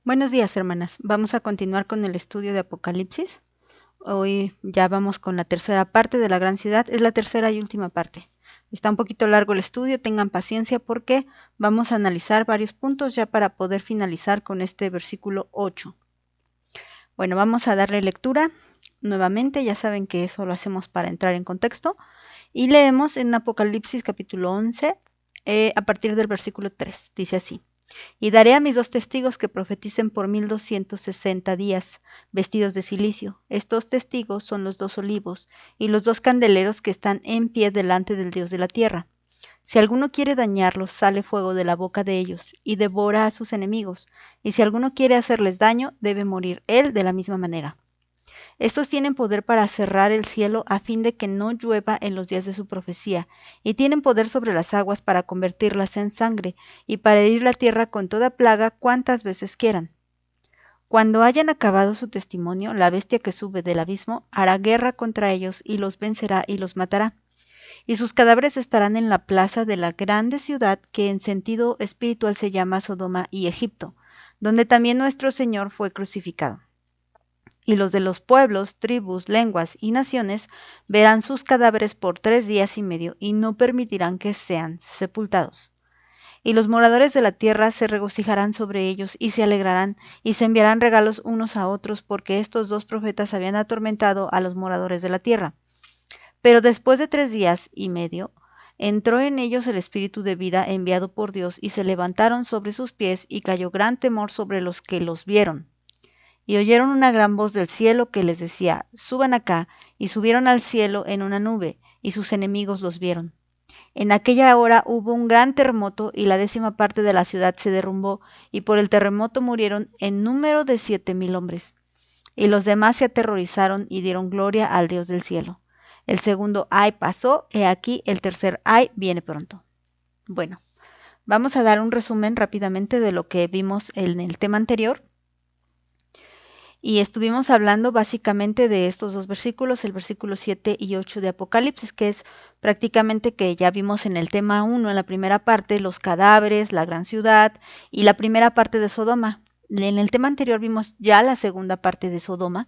Buenos días, hermanas. Vamos a continuar con el estudio de Apocalipsis. Hoy ya vamos con la tercera parte de la gran ciudad. Es la tercera y última parte. Está un poquito largo el estudio, tengan paciencia porque vamos a analizar varios puntos ya para poder finalizar con este versículo 8. Bueno, vamos a darle lectura nuevamente. Ya saben que eso lo hacemos para entrar en contexto. Y leemos en Apocalipsis capítulo 11 a partir del versículo 3. Dice así. Y daré a mis 2 testigos que profeticen por 1260 días, vestidos de cilicio. Estos testigos son los 2 olivos y los 2 candeleros que están en pie delante del Dios de la tierra. Si alguno quiere dañarlos, sale fuego de la boca de ellos y devora a sus enemigos. Y si alguno quiere hacerles daño, debe morir él de la misma manera. Estos tienen poder para cerrar el cielo a fin de que no llueva en los días de su profecía, y tienen poder sobre las aguas para convertirlas en sangre, y para herir la tierra con toda plaga cuantas veces quieran. Cuando hayan acabado su testimonio, la bestia que sube del abismo hará guerra contra ellos y los vencerá y los matará. Y sus cadáveres estarán en la plaza de la grande ciudad que en sentido espiritual se llama Sodoma y Egipto, donde también nuestro Señor fue crucificado. Y los de los pueblos, tribus, lenguas y naciones verán sus cadáveres por 3 días y medio y no permitirán que sean sepultados. Y los moradores de la tierra se regocijarán sobre ellos y se alegrarán y se enviarán regalos unos a otros porque estos 2 profetas habían atormentado a los moradores de la tierra. Pero después de 3 días y medio entró en ellos el espíritu de vida enviado por Dios y se levantaron sobre sus pies y cayó gran temor sobre los que los vieron. Y oyeron una gran voz del cielo que les decía, suban acá, y subieron al cielo en una nube, y sus enemigos los vieron. En aquella hora hubo un gran terremoto, y la 10ª parte de la ciudad se derrumbó, y por el terremoto murieron en número de 7000 hombres. Y los demás se aterrorizaron y dieron gloria al Dios del cielo. El segundo ay pasó, he aquí el tercer ay viene pronto. Bueno, vamos a dar un resumen rápidamente de lo que vimos en el tema anterior. Y estuvimos hablando básicamente de estos 2 versículos, el versículo 7 y 8 de Apocalipsis, que es prácticamente que ya vimos en el tema 1, en la primera parte, los cadáveres, la gran ciudad y la primera parte de Sodoma. En el tema anterior vimos ya la segunda parte de Sodoma,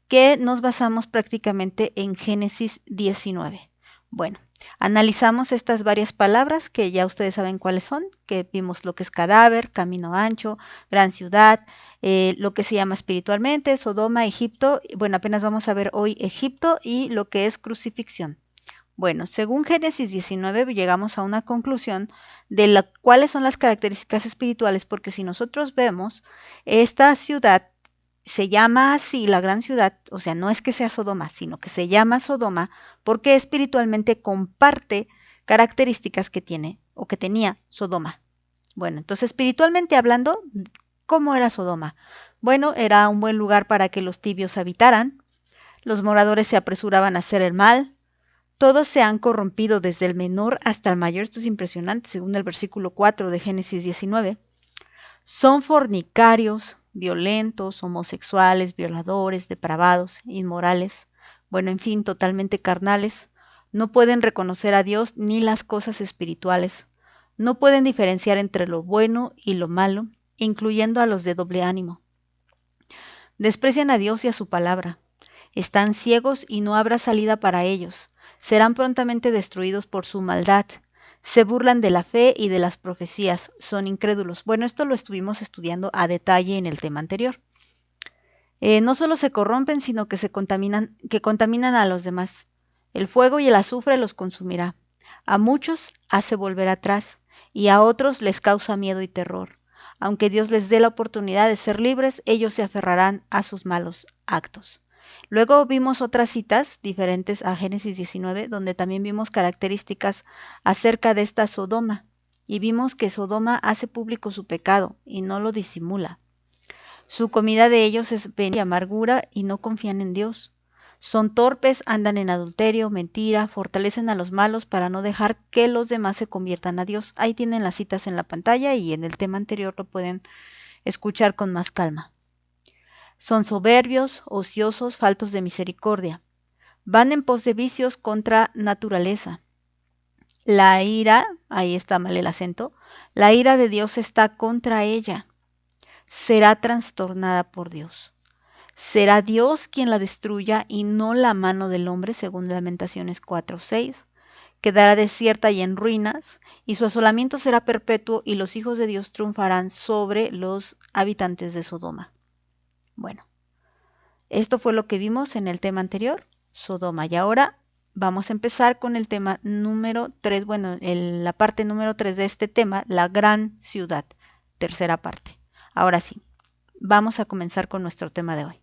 que nos basamos prácticamente en Génesis 19. Bueno, analizamos estas varias palabras que ya ustedes saben cuáles son, que vimos lo que es cadáver, camino ancho, gran ciudad, lo que se llama espiritualmente, Sodoma, Egipto. Bueno, apenas vamos a ver hoy Egipto y lo que es crucifixión. Bueno, según Génesis 19 llegamos a una conclusión de cuáles son las características espirituales, porque si nosotros vemos, esta ciudad se llama así la gran ciudad, o sea, no es que sea Sodoma, sino que se llama Sodoma porque espiritualmente comparte características que tiene o que tenía Sodoma. Bueno, entonces espiritualmente hablando, ¿cómo era Sodoma? Bueno, era un buen lugar para que los tibios habitaran, los moradores se apresuraban a hacer el mal, todos se han corrompido desde el menor hasta el mayor, esto es impresionante, según el versículo 4 de Génesis 19. Son fornicarios, violentos, homosexuales, violadores, depravados, inmorales, bueno, en fin, totalmente carnales. No pueden reconocer a Dios ni las cosas espirituales. No pueden diferenciar entre lo bueno y lo malo, incluyendo a los de doble ánimo. Desprecian a Dios y a su palabra. Están ciegos y no habrá salida para ellos. Serán prontamente destruidos por su maldad. Se burlan de la fe y de las profecías. Son incrédulos. Bueno, esto lo estuvimos estudiando a detalle en el tema anterior. No solo se corrompen, sino que contaminan a los demás. El fuego y el azufre los consumirá. A muchos hace volver atrás y a otros les causa miedo y terror. Aunque Dios les dé la oportunidad de ser libres, ellos se aferrarán a sus malos actos. Luego vimos otras citas diferentes a Génesis 19, donde también vimos características acerca de esta Sodoma. Y vimos que Sodoma hace público su pecado y no lo disimula. Su comida de ellos es veneno y amargura y no confían en Dios. Son torpes, andan en adulterio, mentira, fortalecen a los malos para no dejar que los demás se conviertan a Dios. Ahí tienen las citas en la pantalla y en el tema anterior lo pueden escuchar con más calma. Son soberbios, ociosos, faltos de misericordia. Van en pos de vicios contra naturaleza. La ira, ahí está mal el acento, la ira de Dios está contra ella. será trastornada por Dios. Será Dios quien la destruya y no la mano del hombre, según Lamentaciones 4:6. Quedará desierta y en ruinas, y su asolamiento será perpetuo, y los hijos de Dios triunfarán sobre los habitantes de Sodoma. Bueno, esto fue lo que vimos en el tema anterior, Sodoma. Y ahora vamos a empezar con el tema número 3, bueno, la parte número 3 de este tema, la gran ciudad, tercera parte. Ahora sí, vamos a comenzar con nuestro tema de hoy.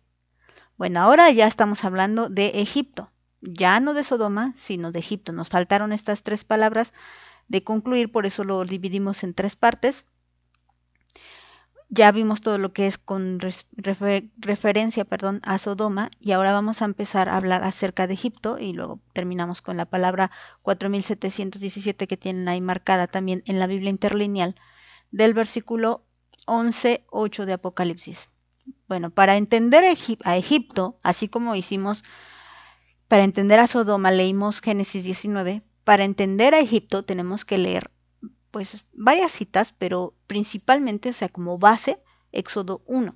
Bueno, ahora ya estamos hablando de Egipto, ya no de Sodoma, sino de Egipto. Nos faltaron estas tres palabras de concluir, por eso lo dividimos en tres partes. Ya vimos todo lo que es con referencia, a Sodoma, y ahora vamos a empezar a hablar acerca de Egipto y luego terminamos con la palabra 4717 que tienen ahí marcada también en la Biblia interlineal del versículo 11:8 de Apocalipsis. Bueno, para entender a Egipto, así como hicimos para entender a Sodoma, leímos Génesis 19, para entender a Egipto tenemos que leer pues varias citas, pero principalmente, o sea, como base, Éxodo 1,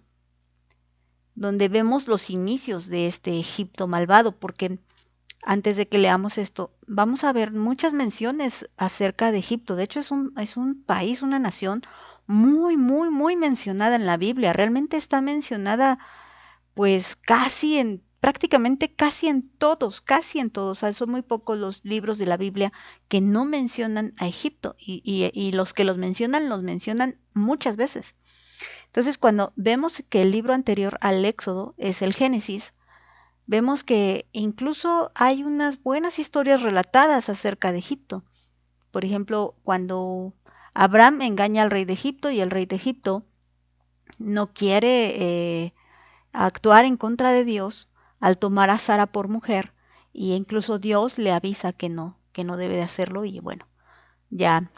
donde vemos los inicios de este Egipto malvado, porque antes de que leamos esto, vamos a ver muchas menciones acerca de Egipto. De hecho, es un país, una nación muy, muy, muy mencionada en la Biblia. Realmente está mencionada pues prácticamente casi en todos, o sea, son muy pocos los libros de la Biblia que no mencionan a Egipto y los que los mencionan muchas veces. Entonces, cuando vemos que el libro anterior al Éxodo es el Génesis, vemos que incluso hay unas buenas historias relatadas acerca de Egipto. Por ejemplo, cuando Abraham engaña al rey de Egipto y el rey de Egipto no quiere actuar en contra de Dios al tomar a Sara por mujer, y incluso Dios le avisa que no debe de hacerlo, y bueno, ya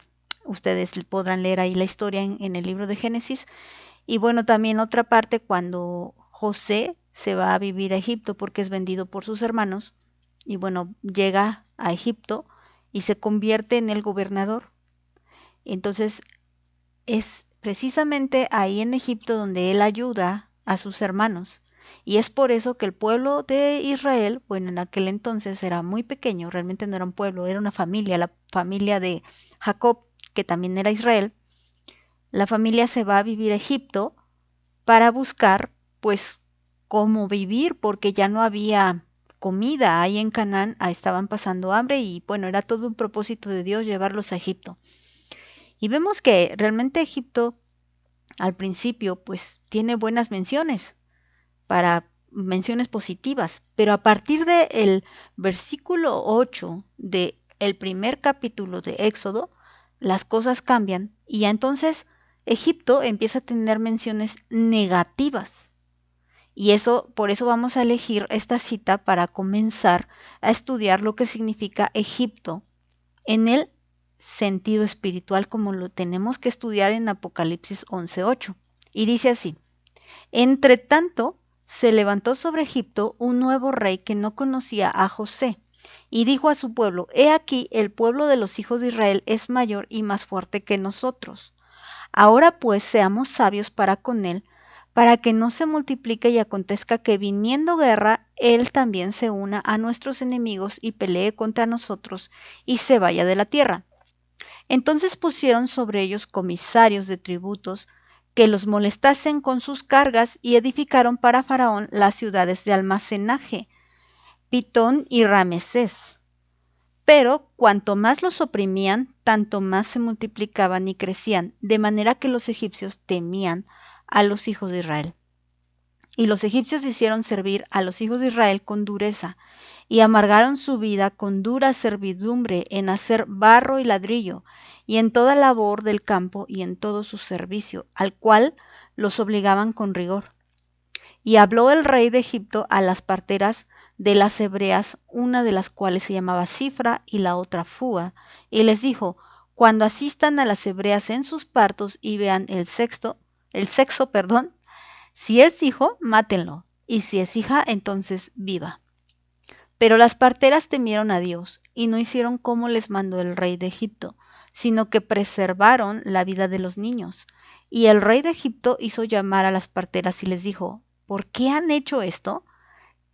ustedes podrán leer ahí la historia en el libro de Génesis. Y bueno, también otra parte cuando José se va a vivir a Egipto porque es vendido por sus hermanos, y bueno, llega a Egipto y se convierte en el gobernador. Entonces es precisamente ahí en Egipto donde él ayuda a sus hermanos. Y es por eso que el pueblo de Israel, bueno, en aquel entonces era muy pequeño, realmente no era un pueblo, era una familia, la familia de Jacob, que también era Israel. La familia se va a vivir a Egipto para buscar, pues, cómo vivir, porque ya no había comida ahí en Canaán, estaban pasando hambre y bueno, era todo un propósito de Dios llevarlos a Egipto. Y vemos que realmente Egipto al principio pues tiene buenas menciones positivas, pero a partir del versículo 8 de el primer capítulo de Éxodo, las cosas cambian y ya entonces Egipto empieza a tener menciones negativas. Y eso, por eso vamos a elegir esta cita para comenzar a estudiar lo que significa Egipto en el sentido espiritual como lo tenemos que estudiar en Apocalipsis 11:8. Y dice así: Entre tanto, se levantó sobre Egipto un nuevo rey que no conocía a José, y dijo a su pueblo: He aquí, el pueblo de los hijos de Israel es mayor y más fuerte que nosotros. Ahora pues seamos sabios para con él, para que no se multiplique y acontezca que viniendo guerra, él también se una a nuestros enemigos y pelee contra nosotros y se vaya de la tierra. Entonces pusieron sobre ellos comisarios de tributos que los molestasen con sus cargas y edificaron para Faraón las ciudades de almacenaje, Pitón y Ramesés. Pero cuanto más los oprimían, tanto más se multiplicaban y crecían, de manera que los egipcios temían a los hijos de Israel. Y los egipcios hicieron servir a los hijos de Israel con dureza, y amargaron su vida con dura servidumbre en hacer barro y ladrillo, y en toda labor del campo y en todo su servicio, al cual los obligaban con rigor. Y habló el rey de Egipto a las parteras de las hebreas, una de las cuales se llamaba Cifra y la otra Fua, y les dijo: Cuando asistan a las hebreas en sus partos y vean el sexo, si es hijo, mátenlo, y si es hija, entonces viva. Pero las parteras temieron a Dios y no hicieron como les mandó el rey de Egipto, sino que preservaron la vida de los niños. Y el rey de Egipto hizo llamar a las parteras y les dijo, ¿por qué han hecho esto?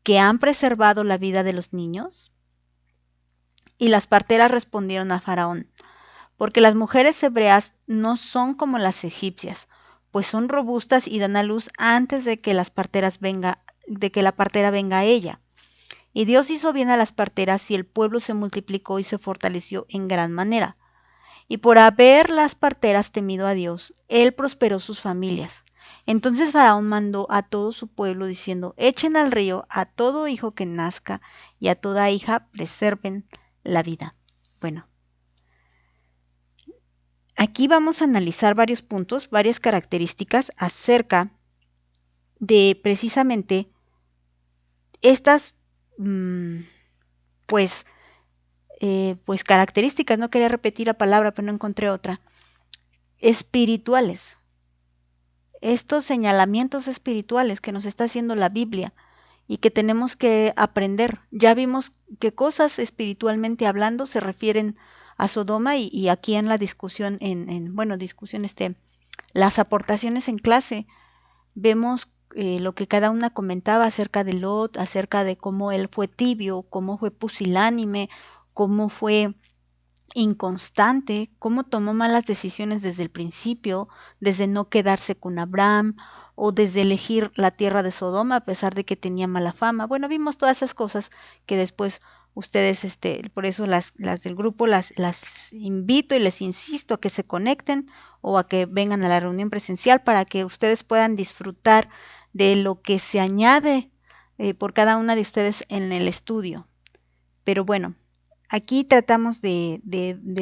¿Que han preservado la vida de los niños? Y las parteras respondieron a Faraón, porque las mujeres hebreas no son como las egipcias, pues son robustas y dan a luz antes de que de que la partera venga a ella. Y Dios hizo bien a las parteras y el pueblo se multiplicó y se fortaleció en gran manera. Y por haber las parteras temido a Dios, él prosperó sus familias. Entonces Faraón mandó a todo su pueblo diciendo, echen al río a todo hijo que nazca y a toda hija preserven la vida. Bueno, aquí vamos a analizar varios puntos, varias características acerca de precisamente estas, pues, pues características, no quería repetir la palabra, pero no encontré otra, espirituales. Estos señalamientos espirituales que nos está haciendo la Biblia y que tenemos que aprender. Ya vimos que cosas espiritualmente hablando se refieren a Sodoma y aquí en la discusión, las aportaciones en clase, vemos lo que cada una comentaba acerca de Lot, acerca de cómo él fue tibio, cómo fue pusilánime, cómo fue inconstante, cómo tomó malas decisiones desde el principio, desde no quedarse con Abraham o desde elegir la tierra de Sodoma a pesar de que tenía mala fama. Bueno, vimos todas esas cosas que después ustedes, por eso las del grupo las invito y les insisto a que se conecten o a que vengan a la reunión presencial para que ustedes puedan disfrutar de lo que se añade por cada una de ustedes en el estudio. Pero bueno, aquí tratamos de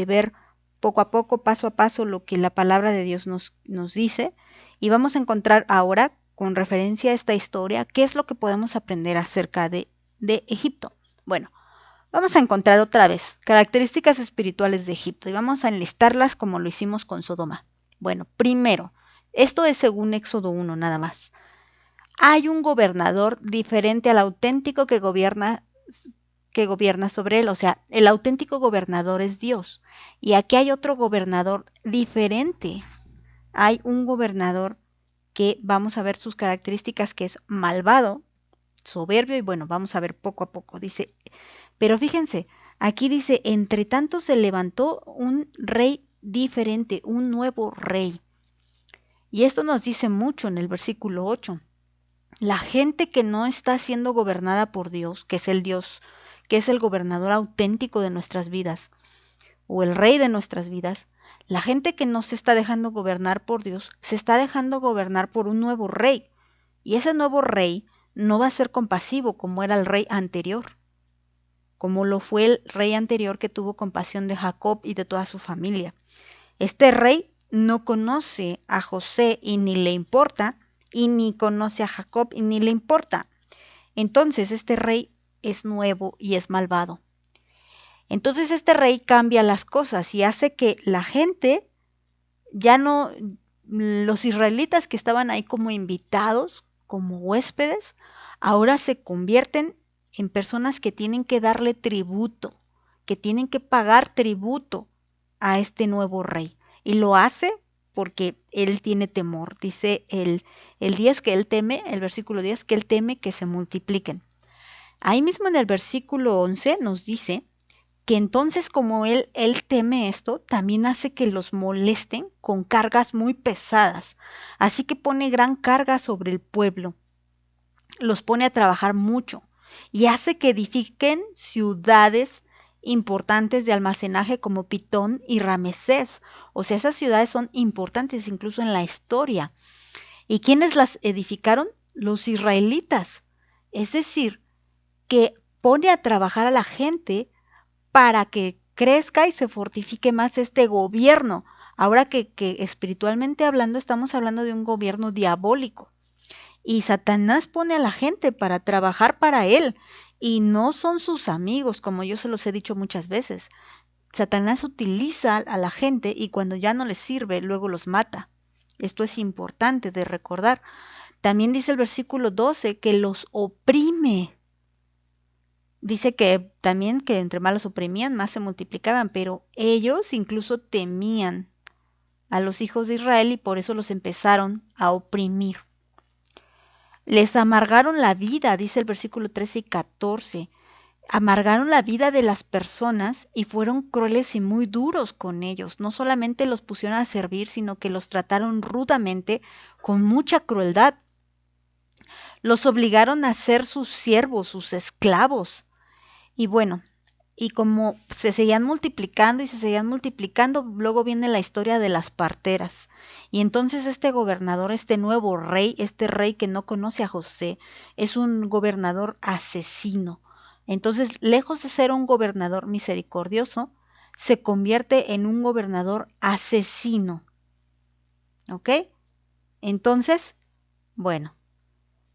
ver poco a poco, paso a paso, lo que la palabra de Dios nos dice y vamos a encontrar ahora, con referencia a esta historia, qué es lo que podemos aprender acerca de Egipto. Bueno, vamos a encontrar otra vez características espirituales de Egipto y vamos a enlistarlas como lo hicimos con Sodoma. Bueno, primero, esto es según Éxodo 1 nada más. Hay un gobernador diferente al auténtico que gobierna sobre él, o sea, el auténtico gobernador es Dios. Y aquí hay otro gobernador diferente. Hay un gobernador que vamos a ver sus características, que es malvado, soberbio, y bueno, vamos a ver poco a poco. Dice, pero fíjense, aquí dice, entre tanto se levantó un rey diferente, un nuevo rey. Y esto nos dice mucho en el versículo 8. La gente que no está siendo gobernada por Dios, que es el Dios, que es el gobernador auténtico de nuestras vidas, o el rey de nuestras vidas, la gente que no se está dejando gobernar por Dios, se está dejando gobernar por un nuevo rey. Y ese nuevo rey no va a ser compasivo como era el rey anterior, como lo fue el rey anterior que tuvo compasión de Jacob y de toda su familia. Este rey no conoce a José y ni le importa, y ni conoce a Jacob y ni le importa. Entonces este rey es nuevo y es malvado. Entonces este rey cambia las cosas y hace que la gente ya no, los israelitas que estaban ahí como invitados, como huéspedes, ahora se convierten en personas que tienen que darle tributo, que tienen que pagar tributo a este nuevo rey. Y lo hace porque él tiene temor. Dice el 10 que él teme, el versículo 10, que él teme que se multipliquen. Ahí mismo en el versículo 11 nos dice que entonces como él teme esto, también hace que los molesten con cargas muy pesadas. Así que pone gran carga sobre el pueblo, los pone a trabajar mucho y hace que edifiquen ciudades importantes de almacenaje como Pitón y Ramesés. O sea, esas ciudades son importantes incluso en la historia. ¿Y quiénes las edificaron? Los israelitas. Es decir, que pone a trabajar a la gente para que crezca y se fortifique más este gobierno. Ahora que espiritualmente hablando estamos hablando de un gobierno diabólico. Y Satanás pone a la gente para trabajar para él. Y no son sus amigos, como yo se los he dicho muchas veces. Satanás utiliza a la gente y cuando ya no les sirve, luego los mata. Esto es importante de recordar. También dice el versículo 12 que los oprime. Dice que también que entre más los oprimían, más se multiplicaban, pero ellos incluso temían a los hijos de Israel y por eso los empezaron a oprimir. Les amargaron la vida, dice el versículo 13 y 14. Amargaron la vida de las personas y fueron crueles y muy duros con ellos. No solamente los pusieron a servir, sino que los trataron rudamente, con mucha crueldad. Los obligaron a ser sus siervos, sus esclavos. Y bueno, y como se seguían multiplicando y se seguían multiplicando, luego viene la historia de las parteras. Y entonces este gobernador, este nuevo rey, este rey que no conoce a José, es un gobernador asesino. Entonces, lejos de ser un gobernador misericordioso, se convierte en un gobernador asesino. ¿Ok? Entonces, bueno,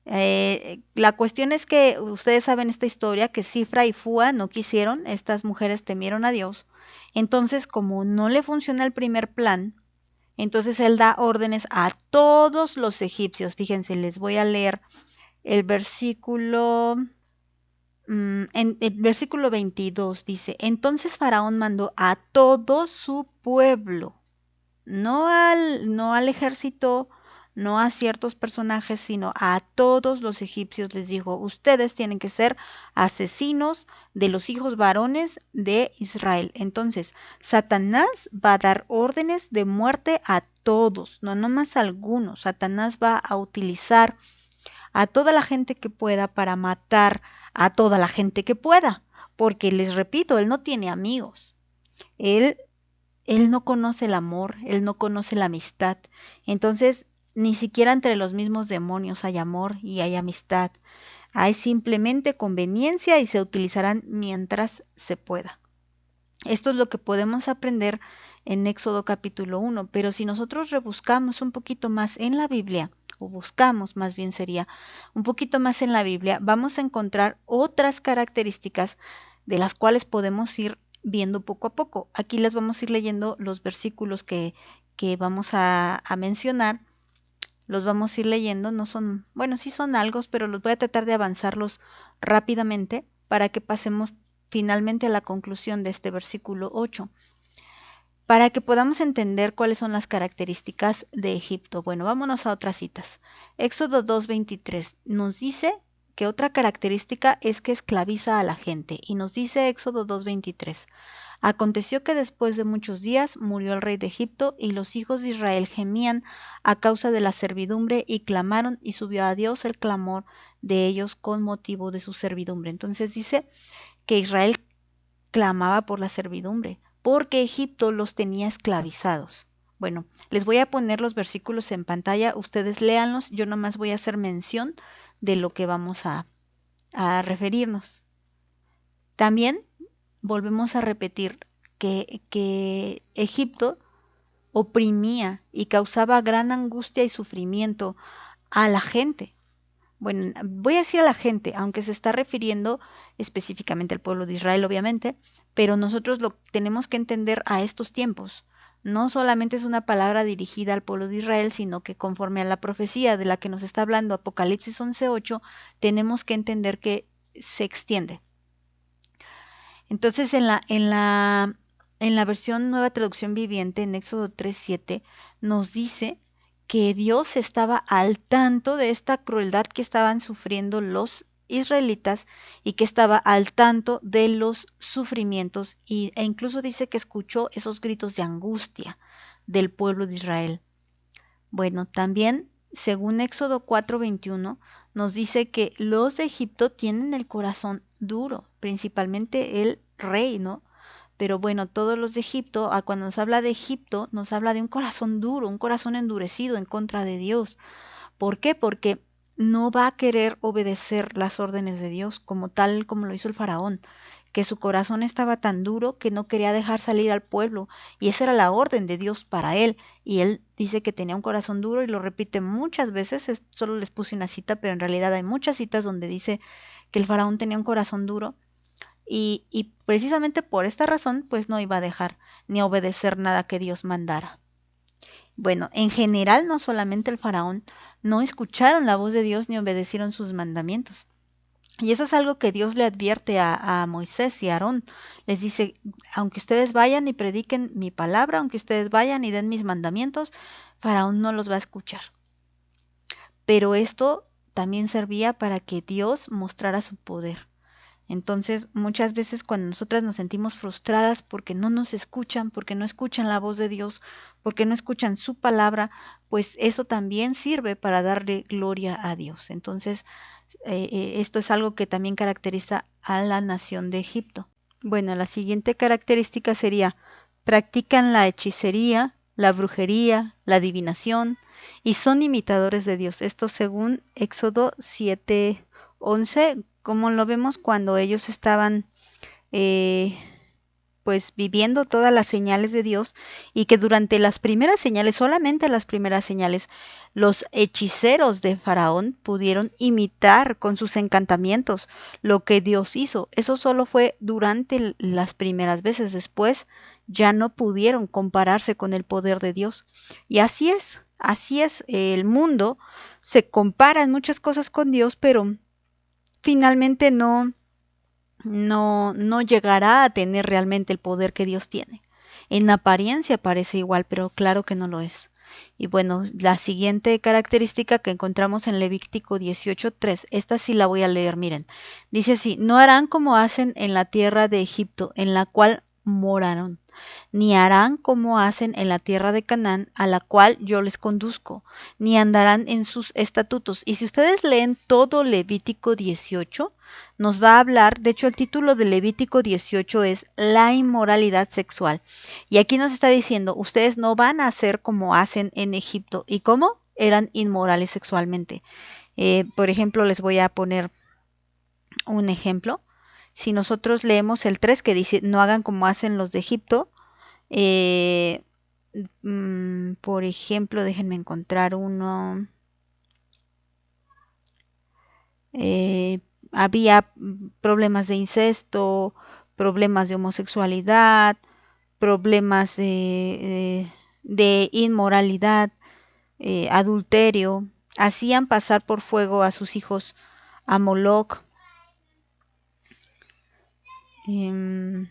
la cuestión es que ustedes saben esta historia, que Cifra y Fua no quisieron, estas mujeres temieron a Dios. Entonces, como no le funciona el primer plan, entonces él da órdenes a todos los egipcios. Fíjense, les voy a leer el versículo, en el versículo 22 dice, entonces Faraón mandó a todo su pueblo, no al ejército, no a ciertos personajes, sino a todos los egipcios les dijo, ustedes tienen que ser asesinos de los hijos varones de Israel. Entonces, Satanás va a dar órdenes de muerte a todos, no nomás a algunos. Satanás va a utilizar a toda la gente que pueda para matar a toda la gente que pueda, porque les repito, él no tiene amigos. Él él no conoce el amor, él no conoce la amistad. Entonces, ni siquiera entre los mismos demonios hay amor y hay amistad. Hay simplemente conveniencia y se utilizarán mientras se pueda. Esto es lo que podemos aprender en Éxodo capítulo 1, pero si nosotros rebuscamos un poquito más en la Biblia, o buscamos más bien sería un poquito más en la Biblia, vamos a encontrar otras características de las cuales podemos ir viendo poco a poco. Aquí les vamos a ir leyendo los versículos que vamos a mencionar, los vamos a ir leyendo, no son, bueno, sí son algo, pero los voy a tratar de avanzarlos rápidamente para que pasemos finalmente a la conclusión de este versículo 8, para que podamos entender cuáles son las características de Egipto. Bueno, vámonos a otras citas. Éxodo 2:23 nos dice que otra característica es que esclaviza a la gente, y nos dice Éxodo 2:23, aconteció que después de muchos días murió el rey de Egipto, y los hijos de Israel gemían a causa de la servidumbre y clamaron, y subió a Dios el clamor de ellos con motivo de su servidumbre. Entonces dice que Israel clamaba por la servidumbre, porque Egipto los tenía esclavizados. Bueno, les voy a poner los versículos en pantalla, ustedes léanlos, yo nomás voy a hacer mención de lo que vamos a referirnos. También volvemos a repetir que Egipto oprimía y causaba gran angustia y sufrimiento a la gente. Bueno, voy a decir a la gente, aunque se está refiriendo específicamente al pueblo de Israel, obviamente, pero nosotros lo tenemos que entender a estos tiempos. No solamente es una palabra dirigida al pueblo de Israel, sino que conforme a la profecía de la que nos está hablando Apocalipsis 11:8, tenemos que entender que se extiende. Entonces, en la versión Nueva Traducción Viviente, en Éxodo 3:7, nos dice que Dios estaba al tanto de esta crueldad que estaban sufriendo los israelitas y que estaba al tanto de los sufrimientos e incluso dice que escuchó esos gritos de angustia del pueblo de Israel. Bueno, también, según Éxodo 4:21, nos dice que los de Egipto tienen el corazón duro, principalmente el rey, ¿no? Pero bueno, todos los de Egipto, cuando nos habla de Egipto, nos habla de un corazón duro, un corazón endurecido en contra de Dios. ¿Por qué? Porque no va a querer obedecer las órdenes de Dios como tal como lo hizo el faraón, que su corazón estaba tan duro que no quería dejar salir al pueblo, y esa era la orden de Dios para él, y él dice que tenía un corazón duro y lo repite muchas veces, solo les puse una cita, pero en realidad hay muchas citas donde dice que el faraón tenía un corazón duro, y precisamente por esta razón pues no iba a dejar ni a obedecer nada que Dios mandara. Bueno, en general no solamente el faraón, no escucharon la voz de Dios ni obedecieron sus mandamientos. Y eso es algo que Dios le advierte a Moisés y a Aarón. Les dice, aunque ustedes vayan y prediquen mi palabra, aunque ustedes vayan y den mis mandamientos, Faraón no los va a escuchar. Pero esto también servía para que Dios mostrara su poder. Entonces, muchas veces cuando nosotras nos sentimos frustradas porque no nos escuchan, porque no escuchan la voz de Dios, porque no escuchan su palabra, pues eso también sirve para darle gloria a Dios. Entonces, esto es algo que también caracteriza a la nación de Egipto. Bueno, la siguiente característica sería, practican la hechicería, la brujería, la adivinación y son imitadores de Dios. Esto según Éxodo 7:11, como lo vemos cuando ellos estaban eh, pues viviendo todas las señales de Dios y que durante las primeras señales, solamente las primeras señales, los hechiceros de Faraón pudieron imitar con sus encantamientos lo que Dios hizo. Eso solo fue durante las primeras veces, después ya no pudieron compararse con el poder de Dios. Y así es, el mundo se compara en muchas cosas con Dios, pero finalmente no llegará a tener realmente el poder que Dios tiene. En apariencia parece igual, pero claro que no lo es. Y bueno, la siguiente característica que encontramos en Levítico 18:3, esta sí la voy a leer, miren. Dice así, no harán como hacen en la tierra de Egipto, en la cual moraron, ni harán como hacen en la tierra de Canaán, a la cual yo les conduzco, ni andarán en sus estatutos. Y si ustedes leen todo Levítico 18, nos va a hablar, de hecho el título de Levítico 18 es la inmoralidad sexual. Y aquí nos está diciendo, ustedes no van a hacer como hacen en Egipto. ¿Y cómo? Eran inmorales sexualmente. Por ejemplo, les voy a poner un ejemplo. Si nosotros leemos el 3 que dice, no hagan como hacen los de Egipto, eh, por ejemplo, déjenme encontrar uno. Eh, había problemas de incesto, problemas de homosexualidad, problemas de inmoralidad, adulterio. Hacían pasar por fuego a sus hijos a Moloch. em,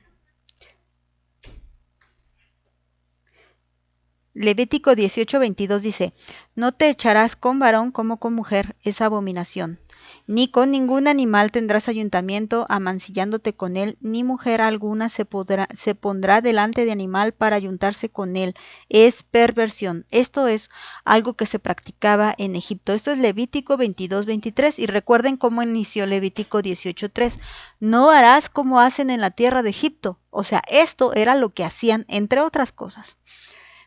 Levítico 18:22 dice, no te echarás con varón como con mujer, es abominación. Ni con ningún animal tendrás ayuntamiento, amancillándote con él, ni mujer alguna se pondrá delante de animal para ayuntarse con él. Es perversión. Esto es algo que se practicaba en Egipto. Esto es Levítico 22:23. Y recuerden cómo inició Levítico 18:3. No harás como hacen en la tierra de Egipto. O sea, esto era lo que hacían, entre otras cosas.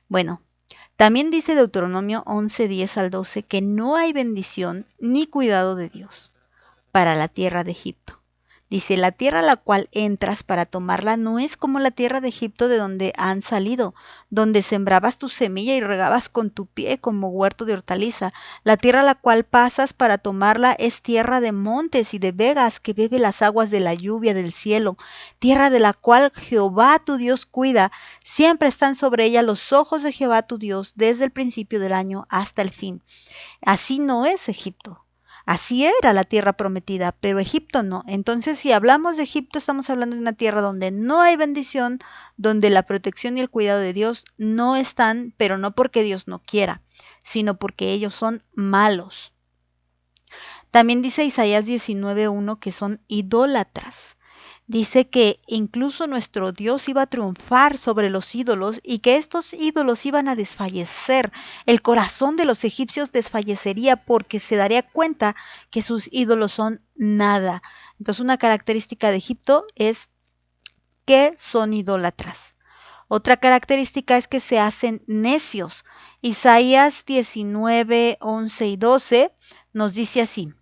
Bueno, también dice Deuteronomio 11:10 al 12 que no hay bendición ni cuidado de Dios para la tierra de Egipto. Dice, la tierra a la cual entras para tomarla no es como la tierra de Egipto de donde han salido, donde sembrabas tu semilla y regabas con tu pie como huerto de hortaliza. La tierra a la cual pasas para tomarla es tierra de montes y de vegas que bebe las aguas de la lluvia del cielo, tierra de la cual Jehová tu Dios cuida. Siempre están sobre ella los ojos de Jehová tu Dios desde el principio del año hasta el fin. Así no es Egipto. Así era la tierra prometida, pero Egipto no. Entonces, si hablamos de Egipto, estamos hablando de una tierra donde no hay bendición, donde la protección y el cuidado de Dios no están, pero no porque Dios no quiera, sino porque ellos son malos. También dice Isaías 19:1 que son idólatras. Dice que incluso nuestro Dios iba a triunfar sobre los ídolos y que estos ídolos iban a desfallecer. El corazón de los egipcios desfallecería porque se daría cuenta que sus ídolos son nada. Entonces una característica de Egipto es que son idólatras. Otra característica es que se hacen necios. Isaías 19:11 y 12 nos dice así.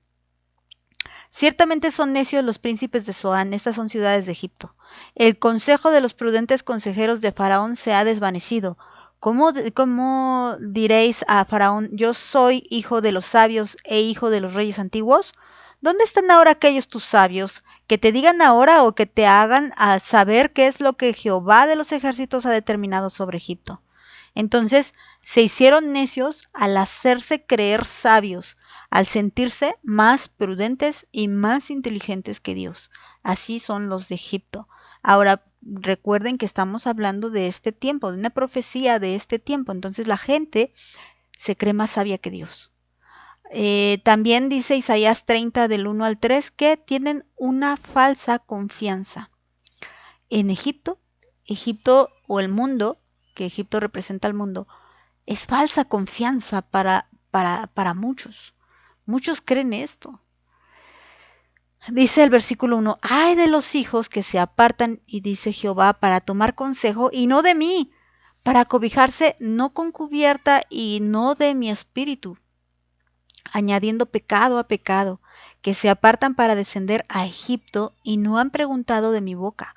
Ciertamente son necios los príncipes de Zoán, estas son ciudades de Egipto. El consejo de los prudentes consejeros de Faraón se ha desvanecido. ¿Cómo diréis a Faraón, yo soy hijo de los sabios e hijo de los reyes antiguos? ¿Dónde están ahora aquellos tus sabios que te digan ahora o que te hagan a saber qué es lo que Jehová de los ejércitos ha determinado sobre Egipto? Entonces se hicieron necios al hacerse creer sabios, al sentirse más prudentes y más inteligentes que Dios. Así son los de Egipto. Ahora, recuerden que estamos hablando de este tiempo, de una profecía de este tiempo. Entonces la gente se cree más sabia que Dios. También dice Isaías 30 del 1 al 3 que tienen una falsa confianza. En Egipto, Egipto o el mundo, que Egipto representa al mundo, es falsa confianza para muchos. Muchos creen esto. Dice el versículo 1, ay de los hijos que se apartan, y dice Jehová, para tomar consejo, y no de mí, para cobijarse no con cubierta, y no de mi espíritu, añadiendo pecado a pecado, que se apartan para descender a Egipto, y no han preguntado de mi boca,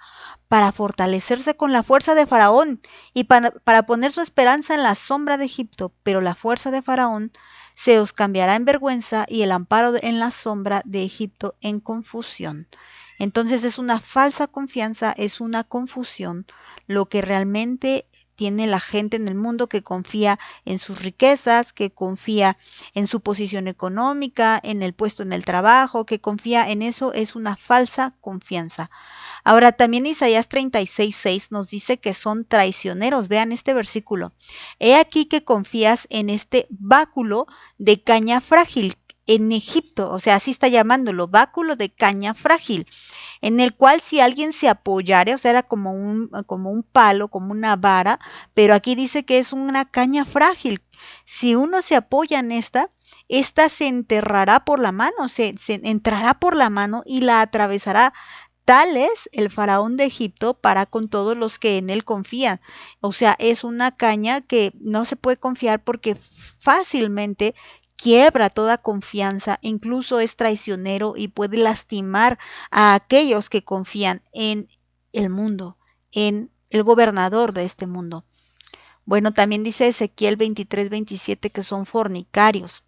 para fortalecerse con la fuerza de Faraón, y para poner su esperanza en la sombra de Egipto, pero la fuerza de Faraón se os cambiará en vergüenza, y el amparo en la sombra de Egipto en confusión. Entonces es una falsa confianza, es una confusión, lo que realmente tiene la gente en el mundo, que confía en sus riquezas, que confía en su posición económica, en el puesto en el trabajo, que confía en eso, es una falsa confianza. Ahora también Isaías 36:6 nos dice que son traicioneros. Vean este versículo. He aquí que confías en este báculo de caña frágil en Egipto, o sea, así está llamándolo, báculo de caña frágil, en el cual si alguien se apoyare, o sea, era como un palo, como una vara, pero aquí dice que es una caña frágil. Si uno se apoya en esta se enterrará por la mano, se entrará por la mano y la atravesará. Tal es el faraón de Egipto para con todos los que en él confían. O sea, es una caña que no se puede confiar porque fácilmente quiebra toda confianza, incluso es traicionero y puede lastimar a aquellos que confían en el mundo, en el gobernador de este mundo. Bueno, también dice Ezequiel 23:27 que son fornicarios.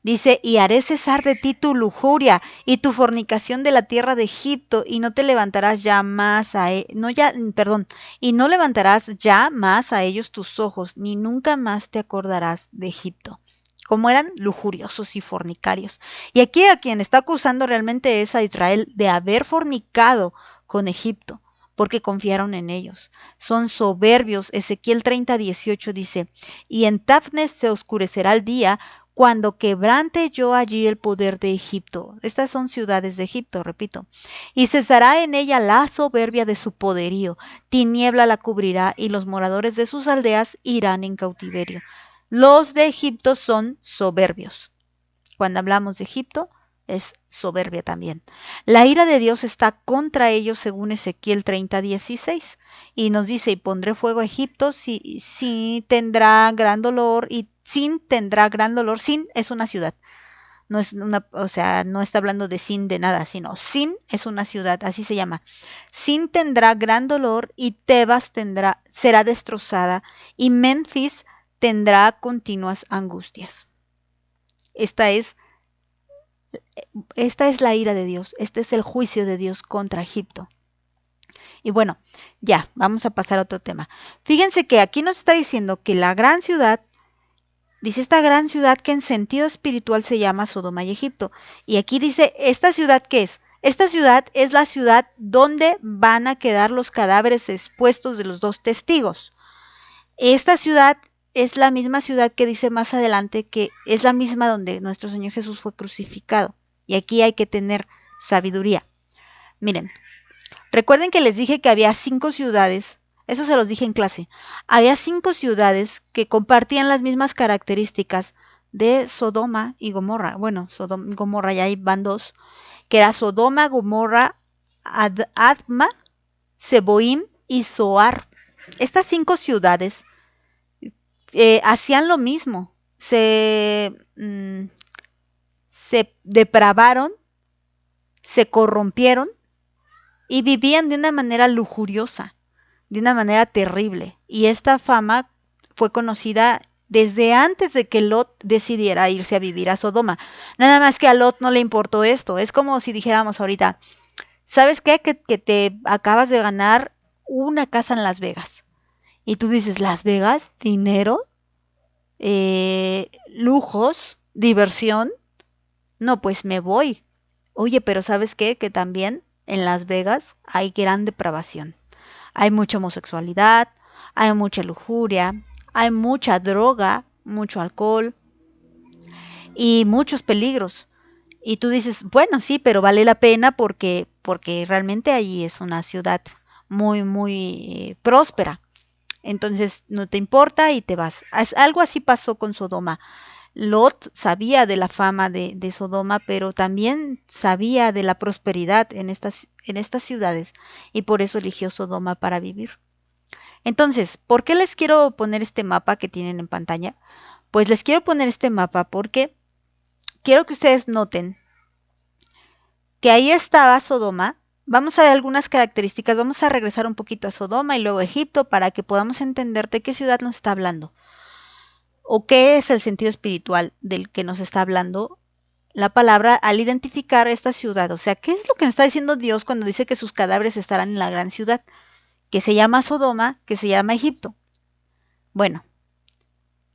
Dice, y haré cesar de ti tu lujuria y tu fornicación de la tierra de Egipto, y no te levantarás ya más y no levantarás ya más a ellos tus ojos, ni nunca más te acordarás de Egipto. Como eran lujuriosos y fornicarios. Y aquí a quien está acusando realmente es a Israel de haber fornicado con Egipto, porque confiaron en ellos. Son soberbios. Ezequiel 30:18 dice, y en Tafnes se oscurecerá el día, cuando quebrante yo allí el poder de Egipto. Estas son ciudades de Egipto, repito. Y cesará en ella la soberbia de su poderío. Tiniebla la cubrirá y los moradores de sus aldeas irán en cautiverio. Los de Egipto son soberbios. Cuando hablamos de Egipto, es soberbia también. La ira de Dios está contra ellos según Ezequiel 30:16. Y nos dice, y pondré fuego a Egipto, si tendrá gran dolor, y Sin tendrá gran dolor. Sin es una ciudad. No es una, o sea, no está hablando de Sin de nada, sino Sin es una ciudad, así se llama. Sin tendrá gran dolor, y Tebas será destrozada, y Memphis tendrá continuas angustias. Esta es la ira de Dios, este es el juicio de Dios contra Egipto. Y bueno, ya, vamos a pasar a otro tema. Fíjense que aquí nos está diciendo que la gran ciudad, dice esta gran ciudad que en sentido espiritual se llama Sodoma y Egipto. Y aquí dice, ¿esta ciudad qué es? Esta ciudad es la ciudad donde van a quedar los cadáveres expuestos de los dos testigos. Esta ciudad es la misma ciudad que dice más adelante que es la misma donde nuestro Señor Jesús fue crucificado. Y aquí hay que tener sabiduría. Miren, recuerden que les dije que había 5 ciudades, eso se los dije en clase. Había 5 ciudades que compartían las mismas características de Sodoma y Gomorra. Bueno, Sodoma y Gomorra ya van 2, que era Sodoma, Gomorra, Adma, Seboim y Zoar. Estas 5 ciudades hacían lo mismo, se depravaron, se corrompieron y vivían de una manera lujuriosa, de una manera terrible. Y esta fama fue conocida desde antes de que Lot decidiera irse a vivir a Sodoma. Nada más que a Lot no le importó esto. Es como si dijéramos ahorita, ¿sabes qué? Que te acabas de ganar una casa en Las Vegas. Y tú dices, ¿Las Vegas? ¿Dinero? Lujos, diversión, no, pues me voy. Oye, pero ¿sabes qué? Que también en Las Vegas hay gran depravación. Hay mucha homosexualidad, hay mucha lujuria, hay mucha droga, mucho alcohol y muchos peligros. Y tú dices, bueno, sí, pero vale la pena porque realmente allí es una ciudad muy próspera. Entonces no te importa y te vas. Algo así pasó con Sodoma. Lot sabía de la fama de Sodoma, pero también sabía de la prosperidad en estas ciudades y por eso eligió Sodoma para vivir. Entonces, ¿por qué les quiero poner este mapa que tienen en pantalla? Pues les quiero poner este mapa porque quiero que ustedes noten que ahí estaba Sodoma. Vamos a ver algunas características, vamos a regresar un poquito a Sodoma y luego a Egipto para que podamos entender de qué ciudad nos está hablando o qué es el sentido espiritual del que nos está hablando la palabra al identificar esta ciudad. O sea, ¿qué es lo que nos está diciendo Dios cuando dice que sus cadáveres estarán en la gran ciudad? Que se llama Sodoma, que se llama Egipto. Bueno,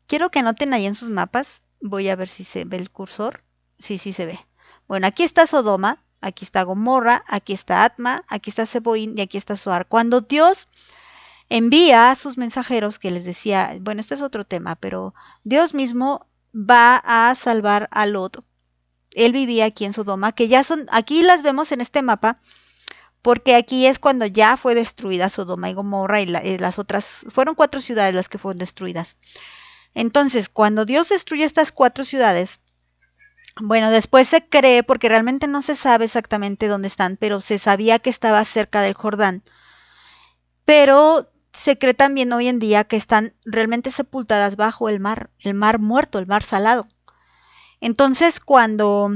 quiero que anoten ahí en sus mapas. Voy a ver si se ve el cursor. Sí, sí se ve. Bueno, aquí está Sodoma, aquí está Gomorra, aquí está Atma, aquí está Seboín y aquí está Zoar. Cuando Dios envía a sus mensajeros, que les decía, bueno, este es otro tema, pero Dios mismo va a salvar a Lot. Él vivía aquí en Sodoma, que ya son, aquí las vemos en este mapa, porque aquí es cuando ya fue destruida Sodoma y Gomorra y las otras, fueron 4 ciudades las que fueron destruidas. Entonces, cuando Dios destruye estas 4 ciudades, bueno, después se cree, porque realmente no se sabe exactamente dónde están, pero se sabía que estaba cerca del Jordán. Pero se cree también hoy en día que están realmente sepultadas bajo el mar muerto, el mar salado. Entonces, cuando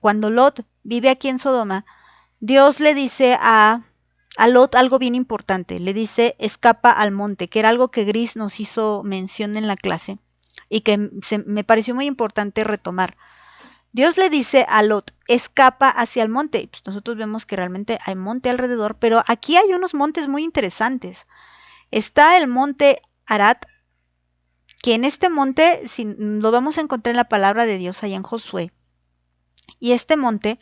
cuando Lot vive aquí en Sodoma, Dios le dice a Lot algo bien importante. Le dice, escapa al monte, que era algo que Gris nos hizo mención en la clase y que me pareció muy importante retomar. Dios le dice a Lot, escapa hacia el monte. Pues nosotros vemos que realmente hay monte alrededor, pero aquí hay unos montes muy interesantes. Está el monte Arat, que en este monte lo vamos a encontrar en la palabra de Dios allá en Josué. Y este monte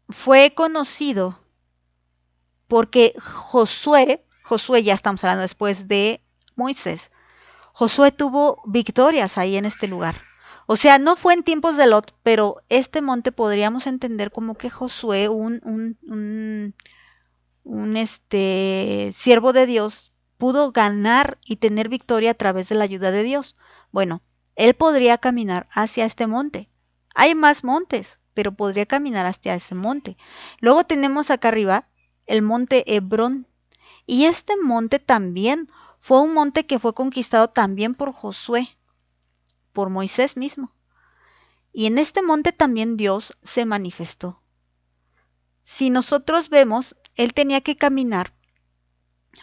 fue conocido porque Josué ya estamos hablando después de Moisés, Josué tuvo victorias ahí en este lugar. O sea, no fue en tiempos de Lot, pero este monte podríamos entender como que Josué, un siervo de Dios, pudo ganar y tener victoria a través de la ayuda de Dios. Bueno, él podría caminar hacia este monte. Hay más montes, pero podría caminar hacia ese monte. Luego tenemos acá arriba el monte Hebrón. Y este monte también fue un monte que fue conquistado también por Josué, por Moisés mismo. Y en este monte también Dios se manifestó. Si nosotros vemos, él tenía que caminar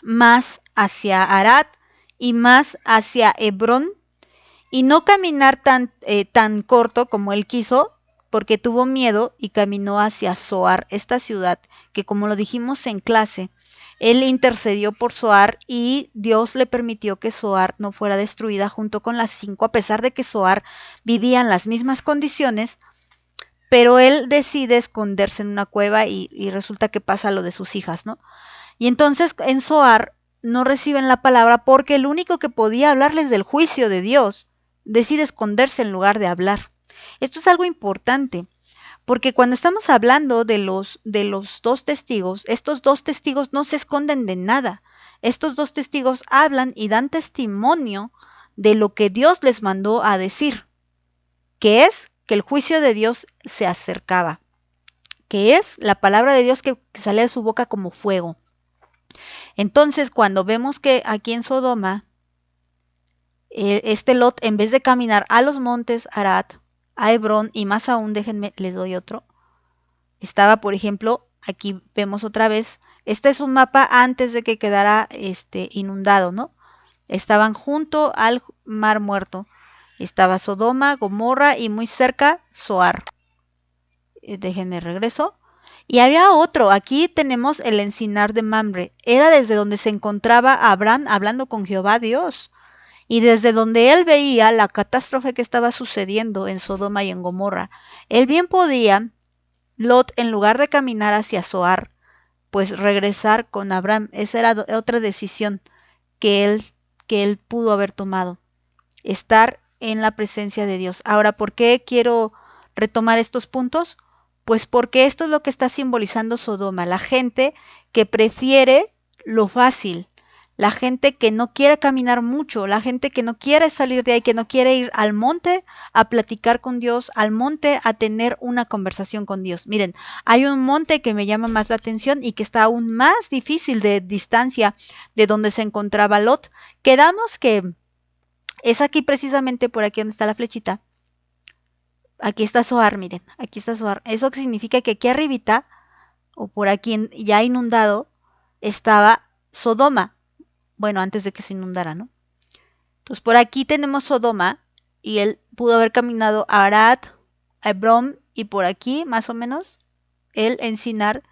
más hacia Arad y más hacia Hebrón y no caminar tan corto como él quiso porque tuvo miedo y caminó hacia Zoar, esta ciudad que como lo dijimos en clase, él intercedió por Zoar y Dios le permitió que Zoar no fuera destruida junto con las 5, a pesar de que Zoar vivía en las mismas condiciones, pero él decide esconderse en una cueva y resulta que pasa lo de sus hijas, ¿no? Y entonces en Zoar no reciben la palabra porque el único que podía hablarles del juicio de Dios decide esconderse en lugar de hablar. Esto es algo importante, porque cuando estamos hablando de los 2 testigos, estos 2 testigos no se esconden de nada. Estos 2 testigos hablan y dan testimonio de lo que Dios les mandó a decir, que es que el juicio de Dios se acercaba, que es la palabra de Dios que sale de su boca como fuego. Entonces, cuando vemos que aquí en Sodoma, este Lot, en vez de caminar a los montes Arat, a Hebrón y más aún, déjenme, les doy otro, estaba, por ejemplo, aquí vemos otra vez, este es un mapa antes de que quedara inundado, ¿no? Estaban junto al Mar Muerto. Estaba Sodoma, Gomorra y muy cerca Zoar. Déjenme regreso. Y había otro, aquí tenemos el encinar de Mamre. Era desde donde se encontraba Abraham hablando con Jehová Dios. Y desde donde él veía la catástrofe que estaba sucediendo en Sodoma y en Gomorra, él bien podía, Lot, en lugar de caminar hacia Zoar, pues regresar con Abraham. Esa era otra decisión que él pudo haber tomado, estar en la presencia de Dios. Ahora, ¿por qué quiero retomar estos puntos? Pues porque esto es lo que está simbolizando Sodoma, la gente que prefiere lo fácil, la gente que no quiere caminar mucho, la gente que no quiere salir de ahí, que no quiere ir al monte a platicar con Dios, al monte a tener una conversación con Dios. Miren, hay un monte que me llama más la atención y que está aún más difícil de distancia de donde se encontraba Lot. Quedamos que es aquí precisamente por aquí donde está la flechita. Aquí está Zoar, miren, aquí está Zoar. Eso significa que aquí arribita, o por aquí ya inundado, estaba Sodoma. Bueno, antes de que se inundara, ¿no? Entonces por aquí tenemos Sodoma y él pudo haber caminado a Arad, a Hebrón y por aquí, más o menos, el encinar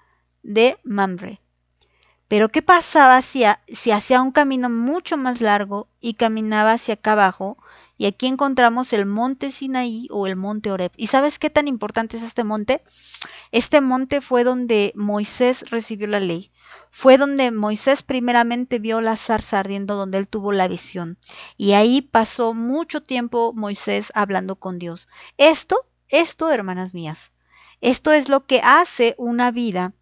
de Mamre. Pero ¿qué pasaba si hacía un camino mucho más largo y caminaba hacia acá abajo? Y aquí encontramos el monte Sinaí o el monte Oreb. ¿Y sabes qué tan importante es este monte? Este monte fue donde Moisés recibió la ley. Fue donde Moisés primeramente vio la zarza ardiendo, donde él tuvo la visión. Y ahí pasó mucho tiempo Moisés hablando con Dios. Esto, hermanas mías, esto es lo que hace una vida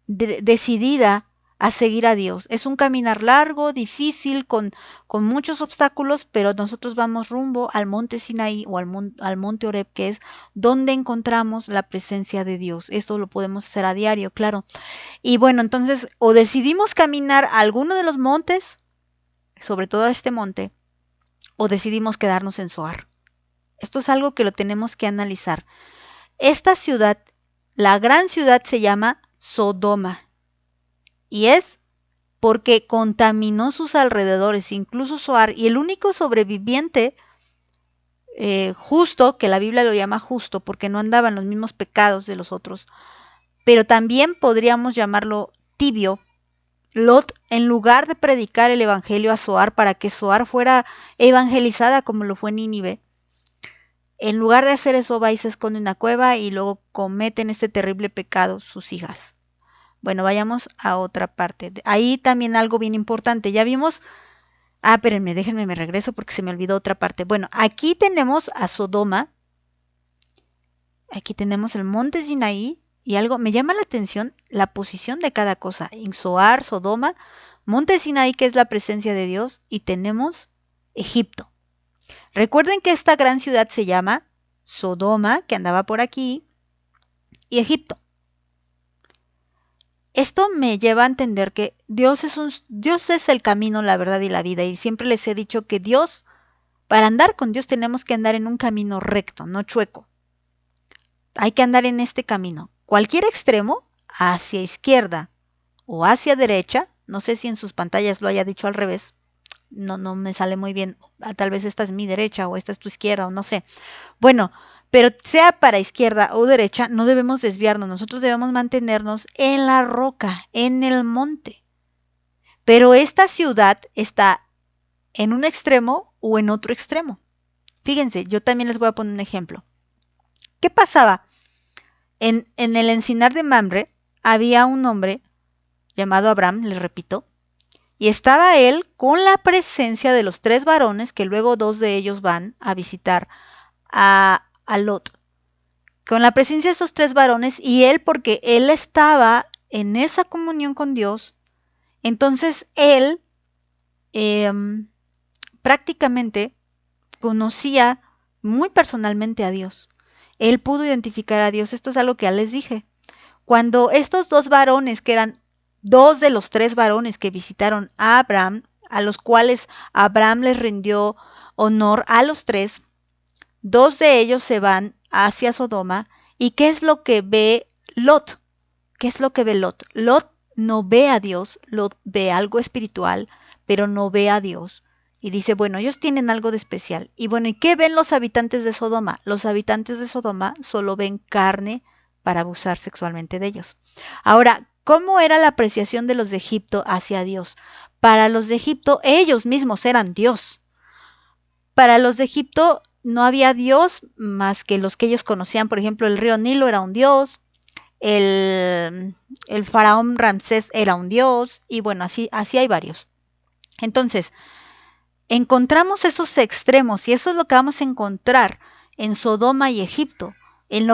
decidida a seguir a Dios. Es un caminar largo, difícil, con muchos obstáculos, pero nosotros vamos rumbo al monte Sinaí o al monte Oreb, que es donde encontramos la presencia de Dios. Esto lo podemos hacer a diario, claro. Y bueno, entonces, o decidimos caminar a alguno de los montes, sobre todo a este monte, o decidimos quedarnos en Zoar. Esto es algo que lo tenemos que analizar. Esta ciudad, la gran ciudad, se llama Sodoma. Y es porque contaminó sus alrededores, incluso Zoar, y el único sobreviviente justo, que la Biblia lo llama justo, porque no andaba en los mismos pecados de los otros, pero también podríamos llamarlo tibio. Lot, en lugar de predicar el evangelio a Zoar para que Zoar fuera evangelizada como lo fue Nínive, en lugar de hacer eso va y se esconde en una cueva y luego cometen este terrible pecado sus hijas. Bueno, vayamos a otra parte. Ahí también algo bien importante. Ya vimos. Espérenme, déjenme, me regreso porque se me olvidó otra parte. Bueno, aquí tenemos a Sodoma. Aquí tenemos el monte Sinaí. Y algo me llama la atención la posición de cada cosa. En Zoar, Sodoma, monte Sinaí, que es la presencia de Dios. Y tenemos Egipto. Recuerden que esta gran ciudad se llama Sodoma, que andaba por aquí, y Egipto. Esto me lleva a entender que Dios es el camino, la verdad y la vida. Y siempre les he dicho que para andar con Dios tenemos que andar en un camino recto, no chueco. Hay que andar en este camino. Cualquier extremo, hacia izquierda o hacia derecha, no sé si en sus pantallas lo haya dicho al revés, no me sale muy bien. Tal vez esta es mi derecha o esta es tu izquierda o no sé. Bueno, pero sea para izquierda o derecha, no debemos desviarnos. Nosotros debemos mantenernos en la roca, en el monte. Pero esta ciudad está en un extremo o en otro extremo. Fíjense, yo también les voy a poner un ejemplo. ¿Qué pasaba? En el encinar de Mamre había un hombre llamado Abraham, les repito, y estaba él con la presencia de los 3 varones, que luego 2 de ellos van a visitar a Lot. Con la presencia de esos 3 varones y él, porque él estaba en esa comunión con Dios, entonces él prácticamente conocía muy personalmente a Dios. Él pudo identificar a Dios. Esto es algo que ya les dije. Cuando estos 2 varones, que eran 2 de los 3 varones que visitaron a Abraham, a los cuales Abraham les rindió honor a los 3, 2 de ellos se van hacia Sodoma. ¿Y qué es lo que ve Lot? ¿Qué es lo que ve Lot? Lot no ve a Dios, Lot ve algo espiritual, pero no ve a Dios. Y dice, bueno, ellos tienen algo de especial. Y bueno, ¿y qué ven los habitantes de Sodoma? Los habitantes de Sodoma solo ven carne para abusar sexualmente de ellos. Ahora, ¿cómo era la apreciación de los de Egipto hacia Dios? Para los de Egipto, ellos mismos eran Dios. Para los de Egipto no había Dios más que los que ellos conocían. Por ejemplo, el río Nilo era un dios, el faraón Ramsés era un dios, y bueno, así hay varios. Entonces, encontramos esos extremos y eso es lo que vamos a encontrar en Sodoma y Egipto. En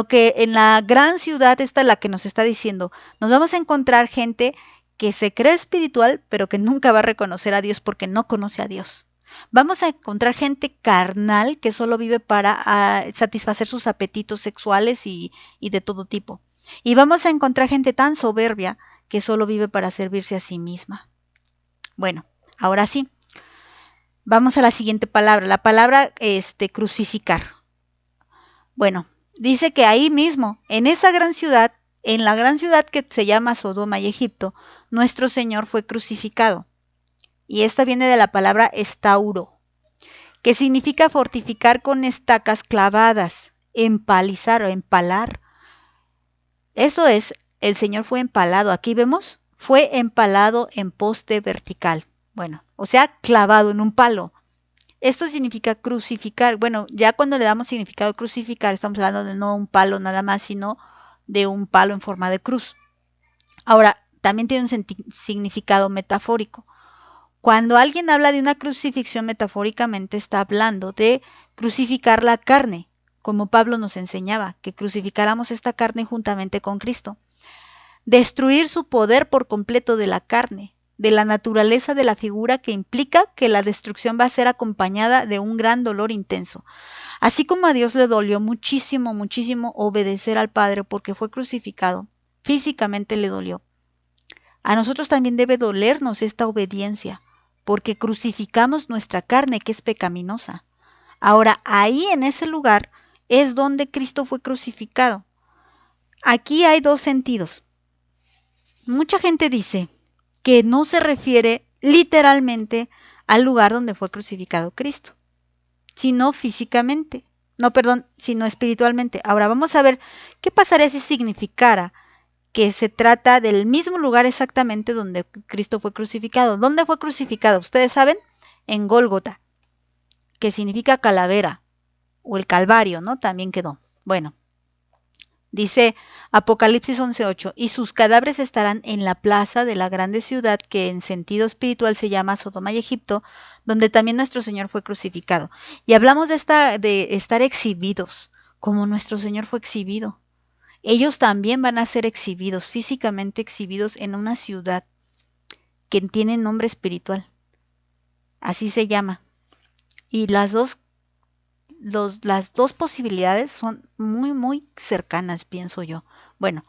la gran ciudad esta la que nos está diciendo, nos vamos a encontrar gente que se cree espiritual, pero que nunca va a reconocer a Dios porque no conoce a Dios. Vamos a encontrar gente carnal que solo vive para satisfacer sus apetitos sexuales y de todo tipo. Y vamos a encontrar gente tan soberbia que solo vive para servirse a sí misma. Bueno, ahora sí. Vamos a la siguiente palabra, la palabra crucificar. Bueno, dice que ahí mismo, en esa gran ciudad, en la gran ciudad que se llama Sodoma y Egipto, nuestro Señor fue crucificado. Y esta viene de la palabra estauro, que significa fortificar con estacas clavadas, empalizar o empalar. Eso es, el Señor fue empalado. Aquí vemos, fue empalado en poste vertical. Bueno, o sea, clavado en un palo. Esto significa crucificar. Bueno, ya cuando le damos significado a crucificar, estamos hablando de no un palo nada más, sino de un palo en forma de cruz. Ahora, también tiene un significado metafórico. Cuando alguien habla de una crucifixión metafóricamente, está hablando de crucificar la carne, como Pablo nos enseñaba, que crucificáramos esta carne juntamente con Cristo. Destruir su poder por completo de la carne, de la naturaleza de la figura, que implica que la destrucción va a ser acompañada de un gran dolor intenso. Así como a Dios le dolió muchísimo, muchísimo obedecer al Padre porque fue crucificado, físicamente le dolió. A nosotros también debe dolernos esta obediencia, porque crucificamos nuestra carne que es pecaminosa. Ahora, ahí en ese lugar es donde Cristo fue crucificado. Aquí hay dos sentidos. Mucha gente dice que no se refiere literalmente al lugar donde fue crucificado Cristo, sino físicamente. No, perdón, sino espiritualmente. Ahora vamos a ver qué pasaría si significara que se trata del mismo lugar exactamente donde Cristo fue crucificado. ¿Dónde fue crucificado? Ustedes saben, en Gólgota, que significa calavera, o el Calvario, ¿no? También quedó. Bueno, dice Apocalipsis 11:8, y sus cadáveres estarán en la plaza de la grande ciudad que en sentido espiritual se llama Sodoma y Egipto, donde también nuestro Señor fue crucificado. Y hablamos de estar exhibidos, como nuestro Señor fue exhibido. Ellos también van a ser exhibidos, físicamente exhibidos en una ciudad que tiene nombre espiritual. Así se llama. Y las dos posibilidades son muy, muy cercanas, pienso yo. Bueno,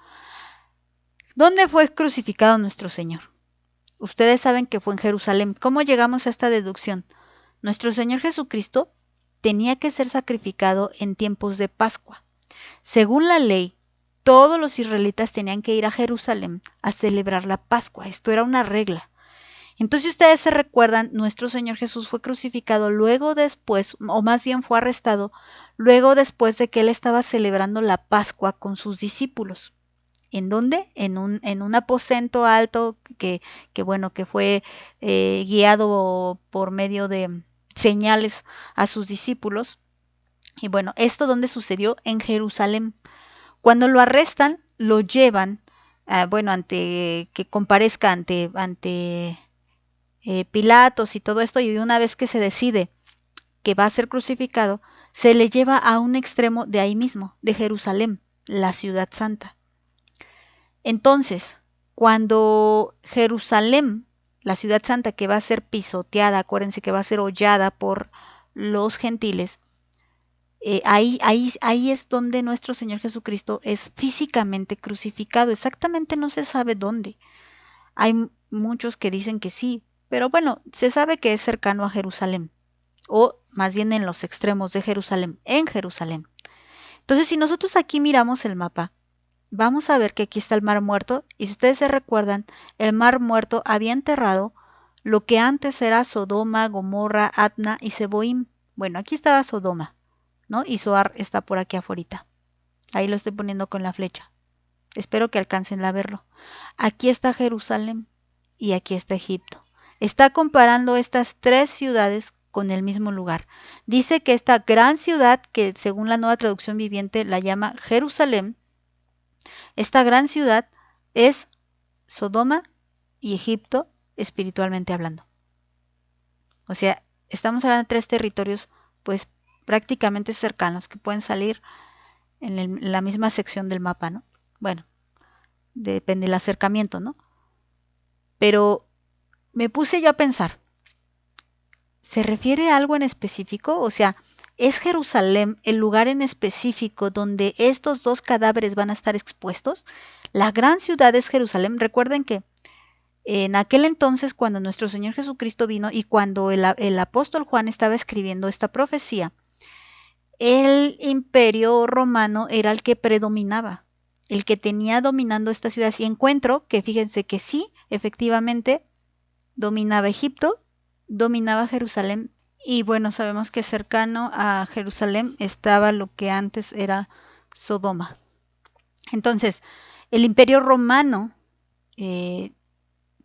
¿dónde fue crucificado nuestro Señor? Ustedes saben que fue en Jerusalén. ¿Cómo llegamos a esta deducción? Nuestro Señor Jesucristo tenía que ser sacrificado en tiempos de Pascua. Según la ley, todos los israelitas tenían que ir a Jerusalén a celebrar la Pascua. Esto era una regla. Entonces, si ustedes se recuerdan, nuestro Señor Jesús fue crucificado luego después, o más bien fue arrestado, luego después de que él estaba celebrando la Pascua con sus discípulos. ¿En dónde? En un aposento alto que fue guiado por medio de señales a sus discípulos. Y bueno, ¿esto dónde sucedió? En Jerusalén. Cuando lo arrestan, lo llevan, ante que comparezca ante Pilatos y todo esto, y una vez que se decide que va a ser crucificado, se le lleva a un extremo de ahí mismo, de Jerusalén, la ciudad santa. Entonces, cuando Jerusalén, la ciudad santa que va a ser pisoteada, acuérdense que va a ser hollada por los gentiles, ahí es donde nuestro Señor Jesucristo es físicamente crucificado. Exactamente no se sabe dónde. Hay muchos que dicen que sí, pero bueno, se sabe que es cercano a Jerusalén, o más bien en los extremos de Jerusalén, en Jerusalén. Entonces, si nosotros aquí miramos el mapa, vamos a ver que aquí está el Mar Muerto, y si ustedes se recuerdan, el Mar Muerto había enterrado lo que antes era Sodoma, Gomorra, Adna y Seboim. Bueno, aquí estaba Sodoma, ¿no? Y Zoar está por aquí afuera. Ahí lo estoy poniendo con la flecha. Espero que alcancen a verlo. Aquí está Jerusalén y aquí está Egipto. Está comparando estas tres ciudades con el mismo lugar. Dice que esta gran ciudad, que según la Nueva Traducción Viviente la llama Jerusalén, esta gran ciudad es Sodoma y Egipto espiritualmente hablando. O sea, estamos hablando de 3 territorios pues prácticamente cercanos que pueden salir en la misma sección del mapa, ¿no? Bueno, depende del acercamiento, ¿no? Pero me puse yo a pensar, ¿se refiere a algo en específico? O sea, ¿es Jerusalén el lugar en específico donde estos 2 cadáveres van a estar expuestos? La gran ciudad es Jerusalén. Recuerden que en aquel entonces, cuando nuestro Señor Jesucristo vino y cuando el apóstol Juan estaba escribiendo esta profecía, el imperio romano era el que predominaba, el que tenía dominando esta ciudad. Y encuentro que fíjense que sí, efectivamente, dominaba Egipto, dominaba Jerusalén. Y bueno, sabemos que cercano a Jerusalén estaba lo que antes era Sodoma. Entonces, el imperio romano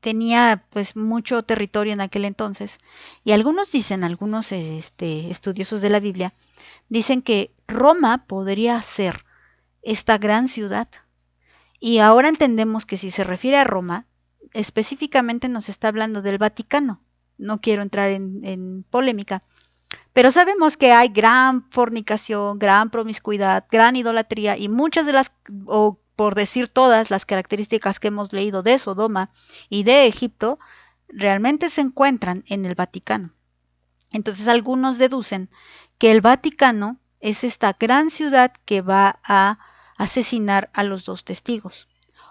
tenía pues mucho territorio en aquel entonces. Y algunos dicen, algunos estudiosos de la Biblia, dicen que Roma podría ser esta gran ciudad. Y ahora entendemos que si se refiere a Roma, específicamente nos está hablando del Vaticano. No quiero entrar en polémica, pero sabemos que hay gran fornicación, gran promiscuidad, gran idolatría y muchas de las, o por decir todas las características que hemos leído de Sodoma y de Egipto, realmente se encuentran en el Vaticano. Entonces algunos deducen que el Vaticano es esta gran ciudad que va a asesinar a los 2 testigos.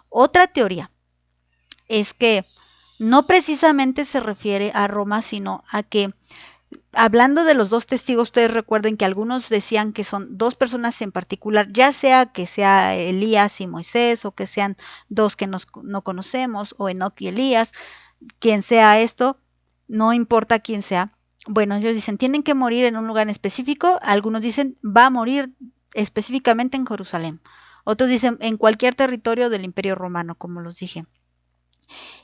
Otra teoría es que no precisamente se refiere a Roma, sino a que, hablando de los 2 testigos, ustedes recuerden que algunos decían que son 2 personas en particular, ya sea que sea Elías y Moisés, o que sean 2 que no conocemos, o Enoc y Elías, quien sea esto, no importa quién sea. Bueno, ellos dicen, tienen que morir en un lugar en específico. Algunos dicen, va a morir específicamente en Jerusalén. Otros dicen, en cualquier territorio del Imperio Romano, como los dije.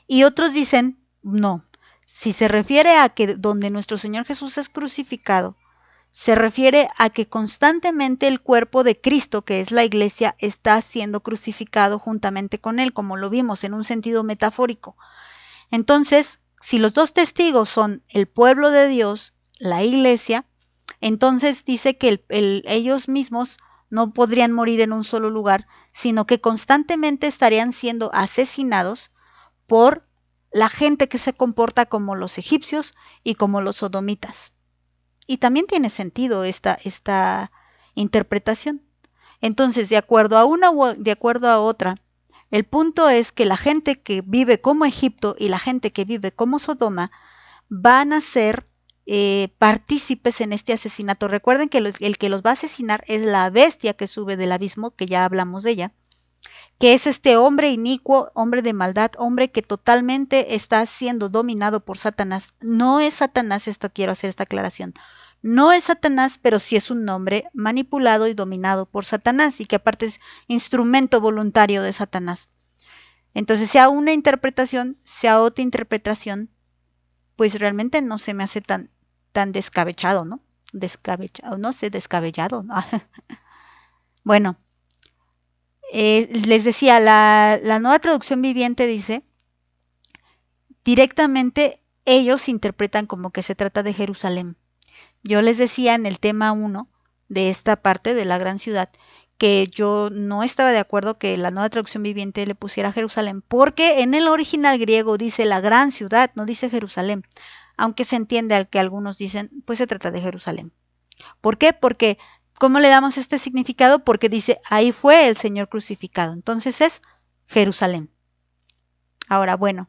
Y otros dicen, no. Si se refiere a que donde nuestro Señor Jesús es crucificado, se refiere a que constantemente el cuerpo de Cristo, que es la iglesia, está siendo crucificado juntamente con él, como lo vimos en un sentido metafórico. Entonces, si los 2 testigos son el pueblo de Dios, la iglesia, entonces dice que ellos mismos no podrían morir en un solo lugar, sino que constantemente estarían siendo asesinados por la gente que se comporta como los egipcios y como los sodomitas. Y también tiene sentido esta interpretación. Entonces, de acuerdo a una o de acuerdo a otra, el punto es que la gente que vive como Egipto y la gente que vive como Sodoma van a ser partícipes en este asesinato. Recuerden que el que los va a asesinar es la bestia que sube del abismo, que ya hablamos de ella, que es este hombre inicuo, hombre de maldad, hombre que totalmente está siendo dominado por Satanás. No es Satanás, esto quiero hacer esta aclaración. No es Satanás, pero sí es un hombre manipulado y dominado por Satanás, y que aparte es instrumento voluntario de Satanás. Entonces, sea una interpretación, sea otra interpretación, pues realmente no se me hace tan descabellado, ¿no? Descabellado, no sé, descabellado, ¿no? Bueno, les decía, la Nueva Traducción Viviente dice, directamente ellos interpretan como que se trata de Jerusalén. Yo les decía en el tema 1 de esta parte de la gran ciudad, que yo no estaba de acuerdo que la Nueva Traducción Viviente le pusiera Jerusalén, porque en el original griego dice la gran ciudad, no dice Jerusalén, aunque se entiende al que algunos dicen, pues se trata de Jerusalén. ¿Por qué? Porque, ¿cómo le damos este significado? Porque dice, ahí fue el Señor crucificado, entonces es Jerusalén. Ahora, bueno,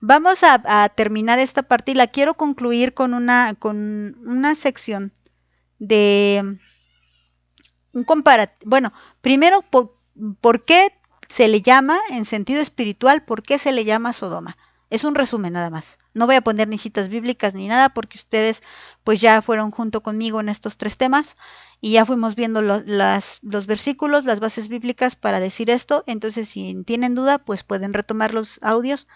vamos a terminar esta parte y la quiero concluir con una sección de un comparativo. Bueno, primero, ¿por qué se le llama, en sentido espiritual, por qué se le llama Sodoma? Es un resumen nada más. No voy a poner ni citas bíblicas ni nada porque ustedes pues ya fueron junto conmigo en estos 3 temas y ya fuimos viendo los versículos, las bases bíblicas para decir esto. Entonces, si tienen duda, pues pueden retomar los audios.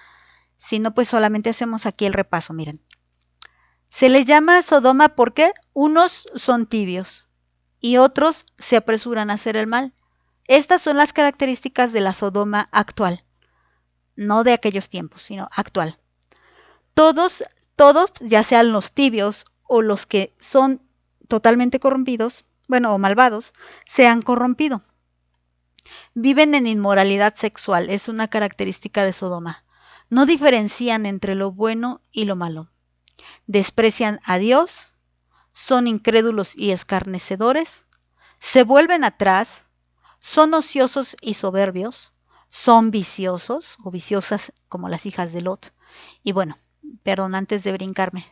Si no, pues solamente hacemos aquí el repaso. Miren. Se les llama Sodoma porque unos son tibios y otros se apresuran a hacer el mal. Estas son las características de la Sodoma actual, no de aquellos tiempos, sino actual. Todos, todos, ya sean los tibios o los que son totalmente corrompidos, bueno, o malvados, se han corrompido. Viven en inmoralidad sexual, es una característica de Sodoma. No diferencian entre lo bueno y lo malo. Desprecian a Dios, son incrédulos y escarnecedores, se vuelven atrás, son ociosos y soberbios, son viciosos o viciosas como las hijas de Lot. Y bueno, perdón, antes de brincarme.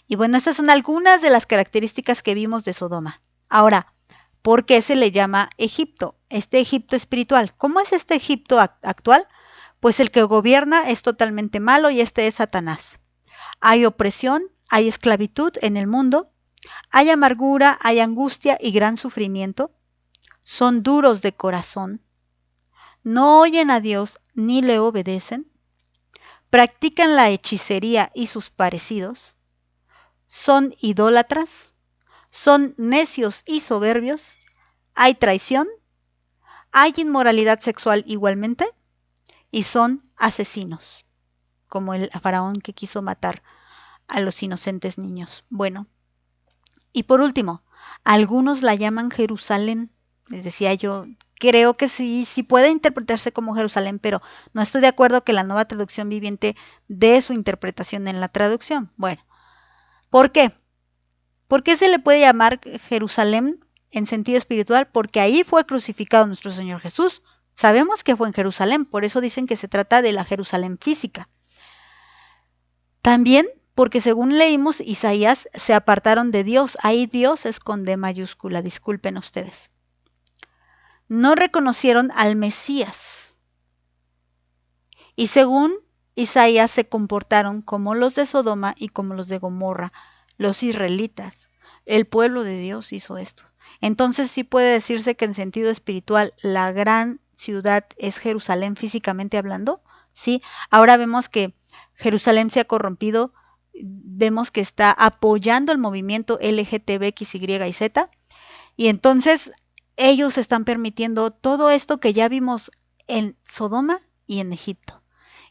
Y bueno, estas son algunas de las características que vimos de Sodoma. Ahora, ¿por qué se le llama Egipto? Este Egipto espiritual. ¿Cómo es este Egipto actual? Pues el que gobierna es totalmente malo y este es Satanás. Hay opresión, hay esclavitud en el mundo, hay amargura, hay angustia y gran sufrimiento. Son duros de corazón, no oyen a Dios ni le obedecen, practican la hechicería y sus parecidos, son idólatras, son necios y soberbios, hay traición, hay inmoralidad sexual igualmente y son asesinos, como el faraón que quiso matar a los inocentes niños. Bueno, y por último, algunos la llaman Jerusalén. Les decía yo, creo que sí puede interpretarse como Jerusalén, pero no estoy de acuerdo que la Nueva Traducción Viviente dé su interpretación en la traducción. Bueno, ¿por qué? ¿Por qué se le puede llamar Jerusalén en sentido espiritual? Porque ahí fue crucificado nuestro Señor Jesús. Sabemos que fue en Jerusalén, por eso dicen que se trata de la Jerusalén física. También porque según leímos, Isaías se apartaron de Dios. Ahí Dios es con D mayúscula, disculpen ustedes. No reconocieron al Mesías. Y según Isaías se comportaron como los de Sodoma y como los de Gomorra, los israelitas. El pueblo de Dios hizo esto. Entonces sí puede decirse que en sentido espiritual la gran ciudad es Jerusalén físicamente hablando. Sí, ahora vemos que Jerusalén se ha corrompido, vemos que está apoyando el movimiento LGTBX, Y y Z, y entonces ellos están permitiendo todo esto que ya vimos en Sodoma y en Egipto.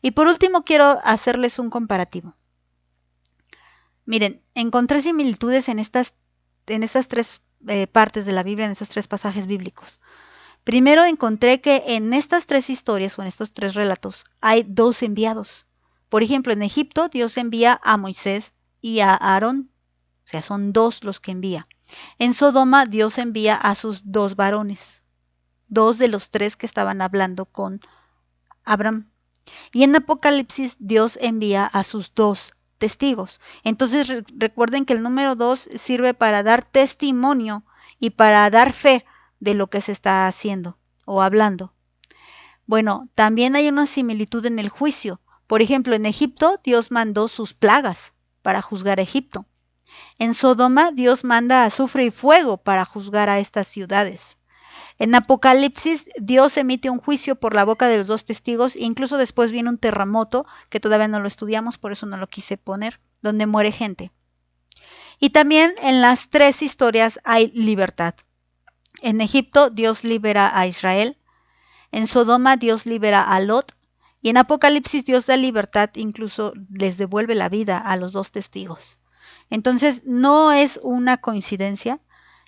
Y por último quiero hacerles un comparativo. Miren, encontré similitudes en estas tres partes de la Biblia, en estos tres pasajes bíblicos. Primero encontré que en estas tres historias o en estos tres relatos hay dos enviados. Por ejemplo, en Egipto Dios envía a Moisés y a Aarón, o sea, son dos los que envía. En Sodoma Dios envía a sus dos varones, dos de los tres que estaban hablando con Abraham. Y en Apocalipsis Dios envía a sus dos testigos. Entonces recuerden que el número 2 sirve para dar testimonio y para dar fe de lo que se está haciendo o hablando. Bueno, también hay una similitud en el juicio. Por ejemplo, en Egipto Dios mandó sus plagas para juzgar a Egipto. En Sodoma Dios manda azufre y fuego para juzgar a estas ciudades. En Apocalipsis, Dios emite un juicio por la boca de los dos testigos, e incluso después viene un terremoto, que todavía no lo estudiamos, por eso no lo quise poner, donde muere gente. Y también en las tres historias hay libertad. En Egipto, Dios libera a Israel. En Sodoma, Dios libera a Lot. Y en Apocalipsis, Dios da libertad, incluso les devuelve la vida a los dos testigos. Entonces, no es una coincidencia.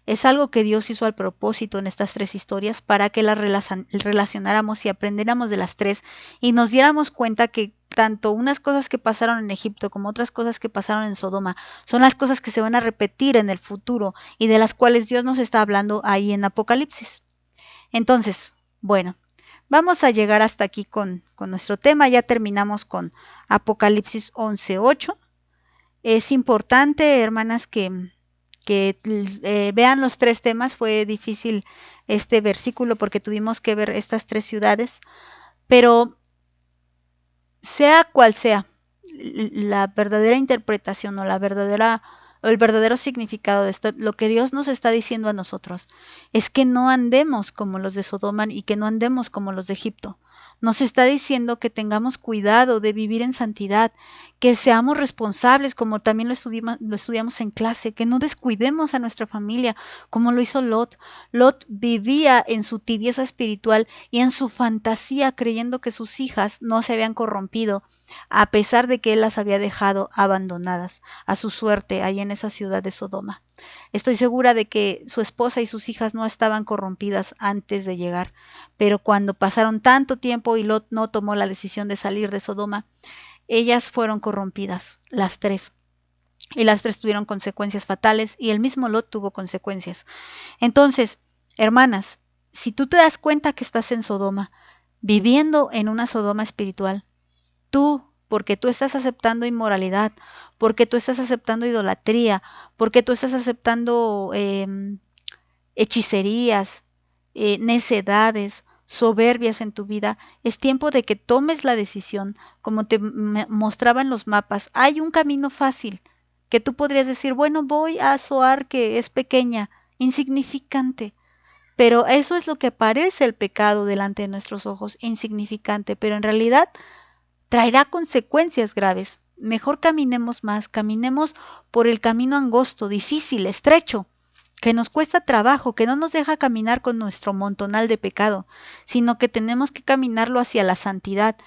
Es algo que Dios hizo al propósito en estas tres historias para que las relacionáramos y aprendiéramos de las tres y nos diéramos cuenta que tanto unas cosas que pasaron en Egipto como otras cosas que pasaron en Sodoma son las cosas que se van a repetir en el futuro y de las cuales Dios nos está hablando ahí en Apocalipsis. Entonces, bueno, vamos a llegar hasta aquí con nuestro tema. Ya terminamos con Apocalipsis 11:8. Es importante, hermanas, que vean los tres temas. Fue difícil este versículo porque tuvimos que ver estas tres ciudades, pero sea cual sea la verdadera interpretación o el verdadero significado de esto, lo que Dios nos está diciendo a nosotros es que no andemos como los de Sodoma y que no andemos como los de Egipto. Nos está diciendo que tengamos cuidado de vivir en santidad, que seamos responsables, como también lo estudiamos en clase, que no descuidemos a nuestra familia, como lo hizo Lot. Lot vivía en su tibieza espiritual y en su fantasía, creyendo que sus hijas no se habían corrompido, a pesar de que él las había dejado abandonadas a su suerte ahí en esa ciudad de Sodoma. Estoy segura de que su esposa y sus hijas no estaban corrompidas antes de llegar, pero cuando pasaron tanto tiempo y Lot no tomó la decisión de salir de Sodoma, ellas fueron corrompidas, las tres. Y las tres tuvieron consecuencias fatales y el mismo Lot tuvo consecuencias. Entonces, hermanas, si tú te das cuenta que estás en Sodoma, viviendo en una Sodoma espiritual, porque tú estás aceptando inmoralidad, porque tú estás aceptando idolatría, porque tú estás aceptando hechicerías, necedades, soberbias en tu vida, es tiempo de que tomes la decisión, como te mostraban los mapas. Hay un camino fácil que tú podrías decir, bueno, voy a Zoar, que es pequeña, insignificante, pero eso es lo que parece el pecado delante de nuestros ojos, insignificante, pero en realidad traerá consecuencias graves. Mejor caminemos más, caminemos por el camino angosto, difícil, estrecho, que nos cuesta trabajo, que no nos deja caminar con nuestro montonal de pecado, sino que tenemos que caminarlo hacia la santidad.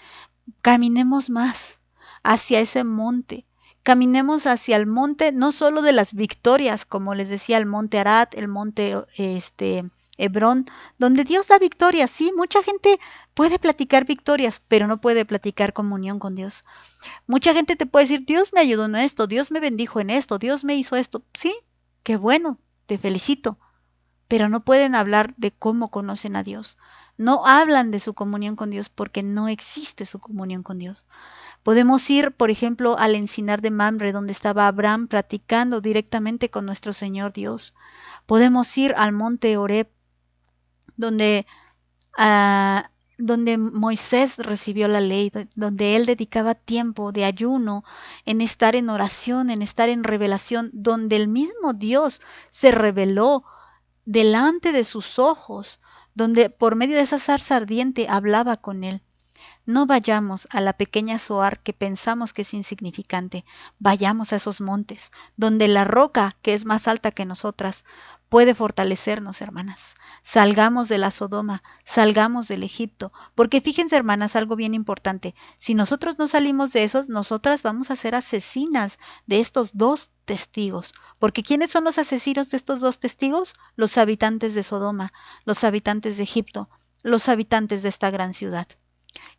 Caminemos más hacia ese monte. Caminemos hacia el monte, no solo de las victorias, como les decía, el monte Arad, el monte Hebrón, donde Dios da victorias. Sí, mucha gente puede platicar victorias, pero no puede platicar comunión con Dios. Mucha gente te puede decir, Dios me ayudó en esto, Dios me bendijo en esto, Dios me hizo esto. Sí, qué bueno, te felicito, pero no pueden hablar de cómo conocen a Dios. No hablan de su comunión con Dios porque no existe su comunión con Dios. Podemos ir, por ejemplo, al encinar de Mamre, donde estaba Abraham platicando directamente con nuestro Señor Dios. Podemos ir al monte Horeb, donde, donde Moisés recibió la ley, donde él dedicaba tiempo de ayuno, en estar en oración, en estar en revelación, donde el mismo Dios se reveló delante de sus ojos, donde por medio de esa zarza ardiente hablaba con él. No vayamos a la pequeña Zoar que pensamos que es insignificante, vayamos a esos montes, donde la roca, que es más alta que nosotras, puede fortalecernos, hermanas. Salgamos de la Sodoma, salgamos del Egipto, porque fíjense, hermanas, algo bien importante, si nosotros no salimos de esos, nosotras vamos a ser asesinas de estos dos testigos, porque ¿quiénes son los asesinos de estos dos testigos? Los habitantes de Sodoma, los habitantes de Egipto, los habitantes de esta gran ciudad.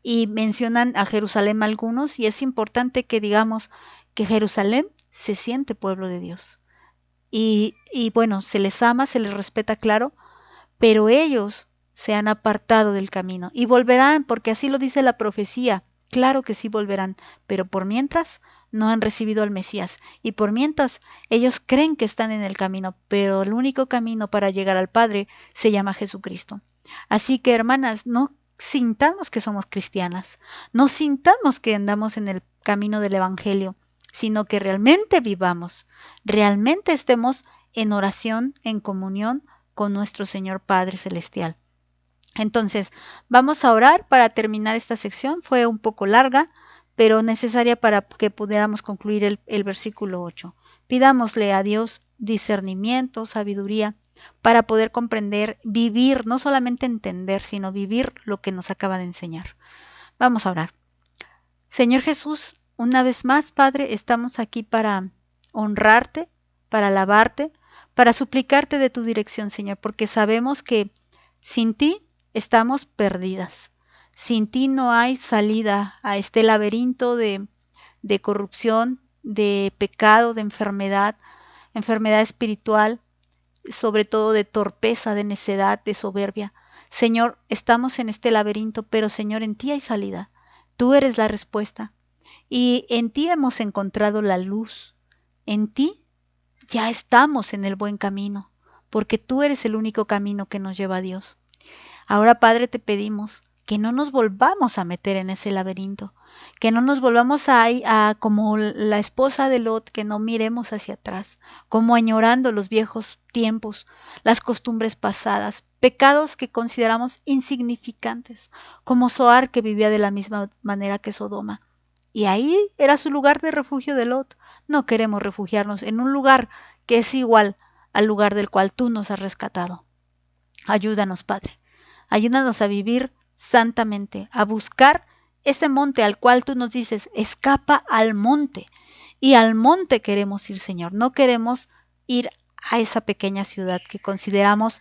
Y mencionan a Jerusalén algunos, y es importante que digamos que Jerusalén se siente pueblo de Dios. Y bueno, se les ama, se les respeta, claro, pero ellos se han apartado del camino y volverán, porque así lo dice la profecía. Claro que sí volverán, pero por mientras no han recibido al Mesías y por mientras ellos creen que están en el camino, pero el único camino para llegar al Padre se llama Jesucristo. Así que, hermanas, no sintamos que somos cristianas, no sintamos que andamos en el camino del Evangelio, sino que realmente vivamos, realmente estemos en oración, en comunión con nuestro Señor Padre Celestial. Entonces, vamos a orar para terminar esta sección. Fue un poco larga, pero necesaria para que pudiéramos concluir el versículo 8. Pidámosle a Dios discernimiento, sabiduría, para poder comprender, vivir, no solamente entender, sino vivir lo que nos acaba de enseñar. Vamos a orar. Señor Jesús, una vez más, Padre, estamos aquí para honrarte, para alabarte, para suplicarte de tu dirección, Señor, porque sabemos que sin ti estamos perdidas. Sin ti no hay salida a este laberinto de corrupción, de pecado, de enfermedad, enfermedad espiritual, sobre todo de torpeza, de necedad, de soberbia. Señor, estamos en este laberinto, pero Señor, en ti hay salida. Tú eres la respuesta. Y en ti hemos encontrado la luz. En ti ya estamos en el buen camino, porque tú eres el único camino que nos lleva a Dios. Ahora, Padre, te pedimos que no nos volvamos a meter en ese laberinto, que no nos volvamos a como la esposa de Lot, que no miremos hacia atrás, como añorando los viejos tiempos, las costumbres pasadas, pecados que consideramos insignificantes, como Zoar, que vivía de la misma manera que Sodoma. Y ahí era su lugar de refugio de Lot. No queremos refugiarnos en un lugar que es igual al lugar del cual tú nos has rescatado. Ayúdanos, Padre. Ayúdanos a vivir santamente, a buscar ese monte al cual tú nos dices, escapa al monte. Y al monte queremos ir, Señor. No queremos ir a esa pequeña ciudad que consideramos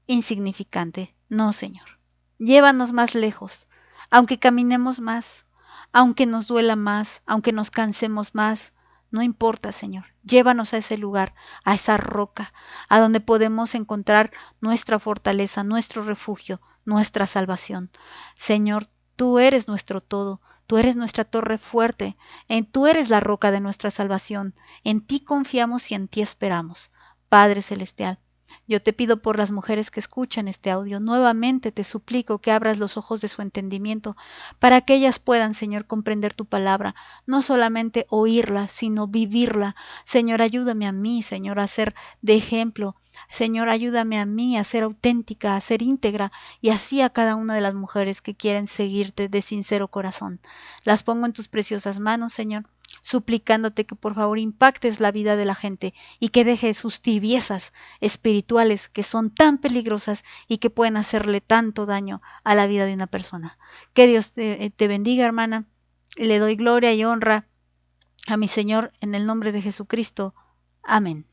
insignificante. No, Señor. Llévanos más lejos, aunque caminemos más, aunque nos duela más, aunque nos cansemos más. No importa, Señor. Llévanos a ese lugar, a esa roca, a donde podemos encontrar nuestra fortaleza, nuestro refugio, nuestra salvación. Señor, tú eres nuestro todo, tú eres nuestra torre fuerte, tú eres la roca de nuestra salvación. En ti confiamos y en ti esperamos. Padre Celestial, yo te pido por las mujeres que escuchan este audio, nuevamente te suplico que abras los ojos de su entendimiento para que ellas puedan, Señor, comprender tu palabra, no solamente oírla, sino vivirla. Señor, ayúdame a mí, Señor, a ser de ejemplo. Señor, ayúdame a mí a ser auténtica, a ser íntegra y así a cada una de las mujeres que quieren seguirte de sincero corazón. Las pongo en tus preciosas manos, Señor, suplicándote que por favor impactes la vida de la gente y que deje sus tibiezas espirituales que son tan peligrosas y que pueden hacerle tanto daño a la vida de una persona. Que Dios te bendiga, hermana. Le doy gloria y honra a mi Señor en el nombre de Jesucristo. Amén.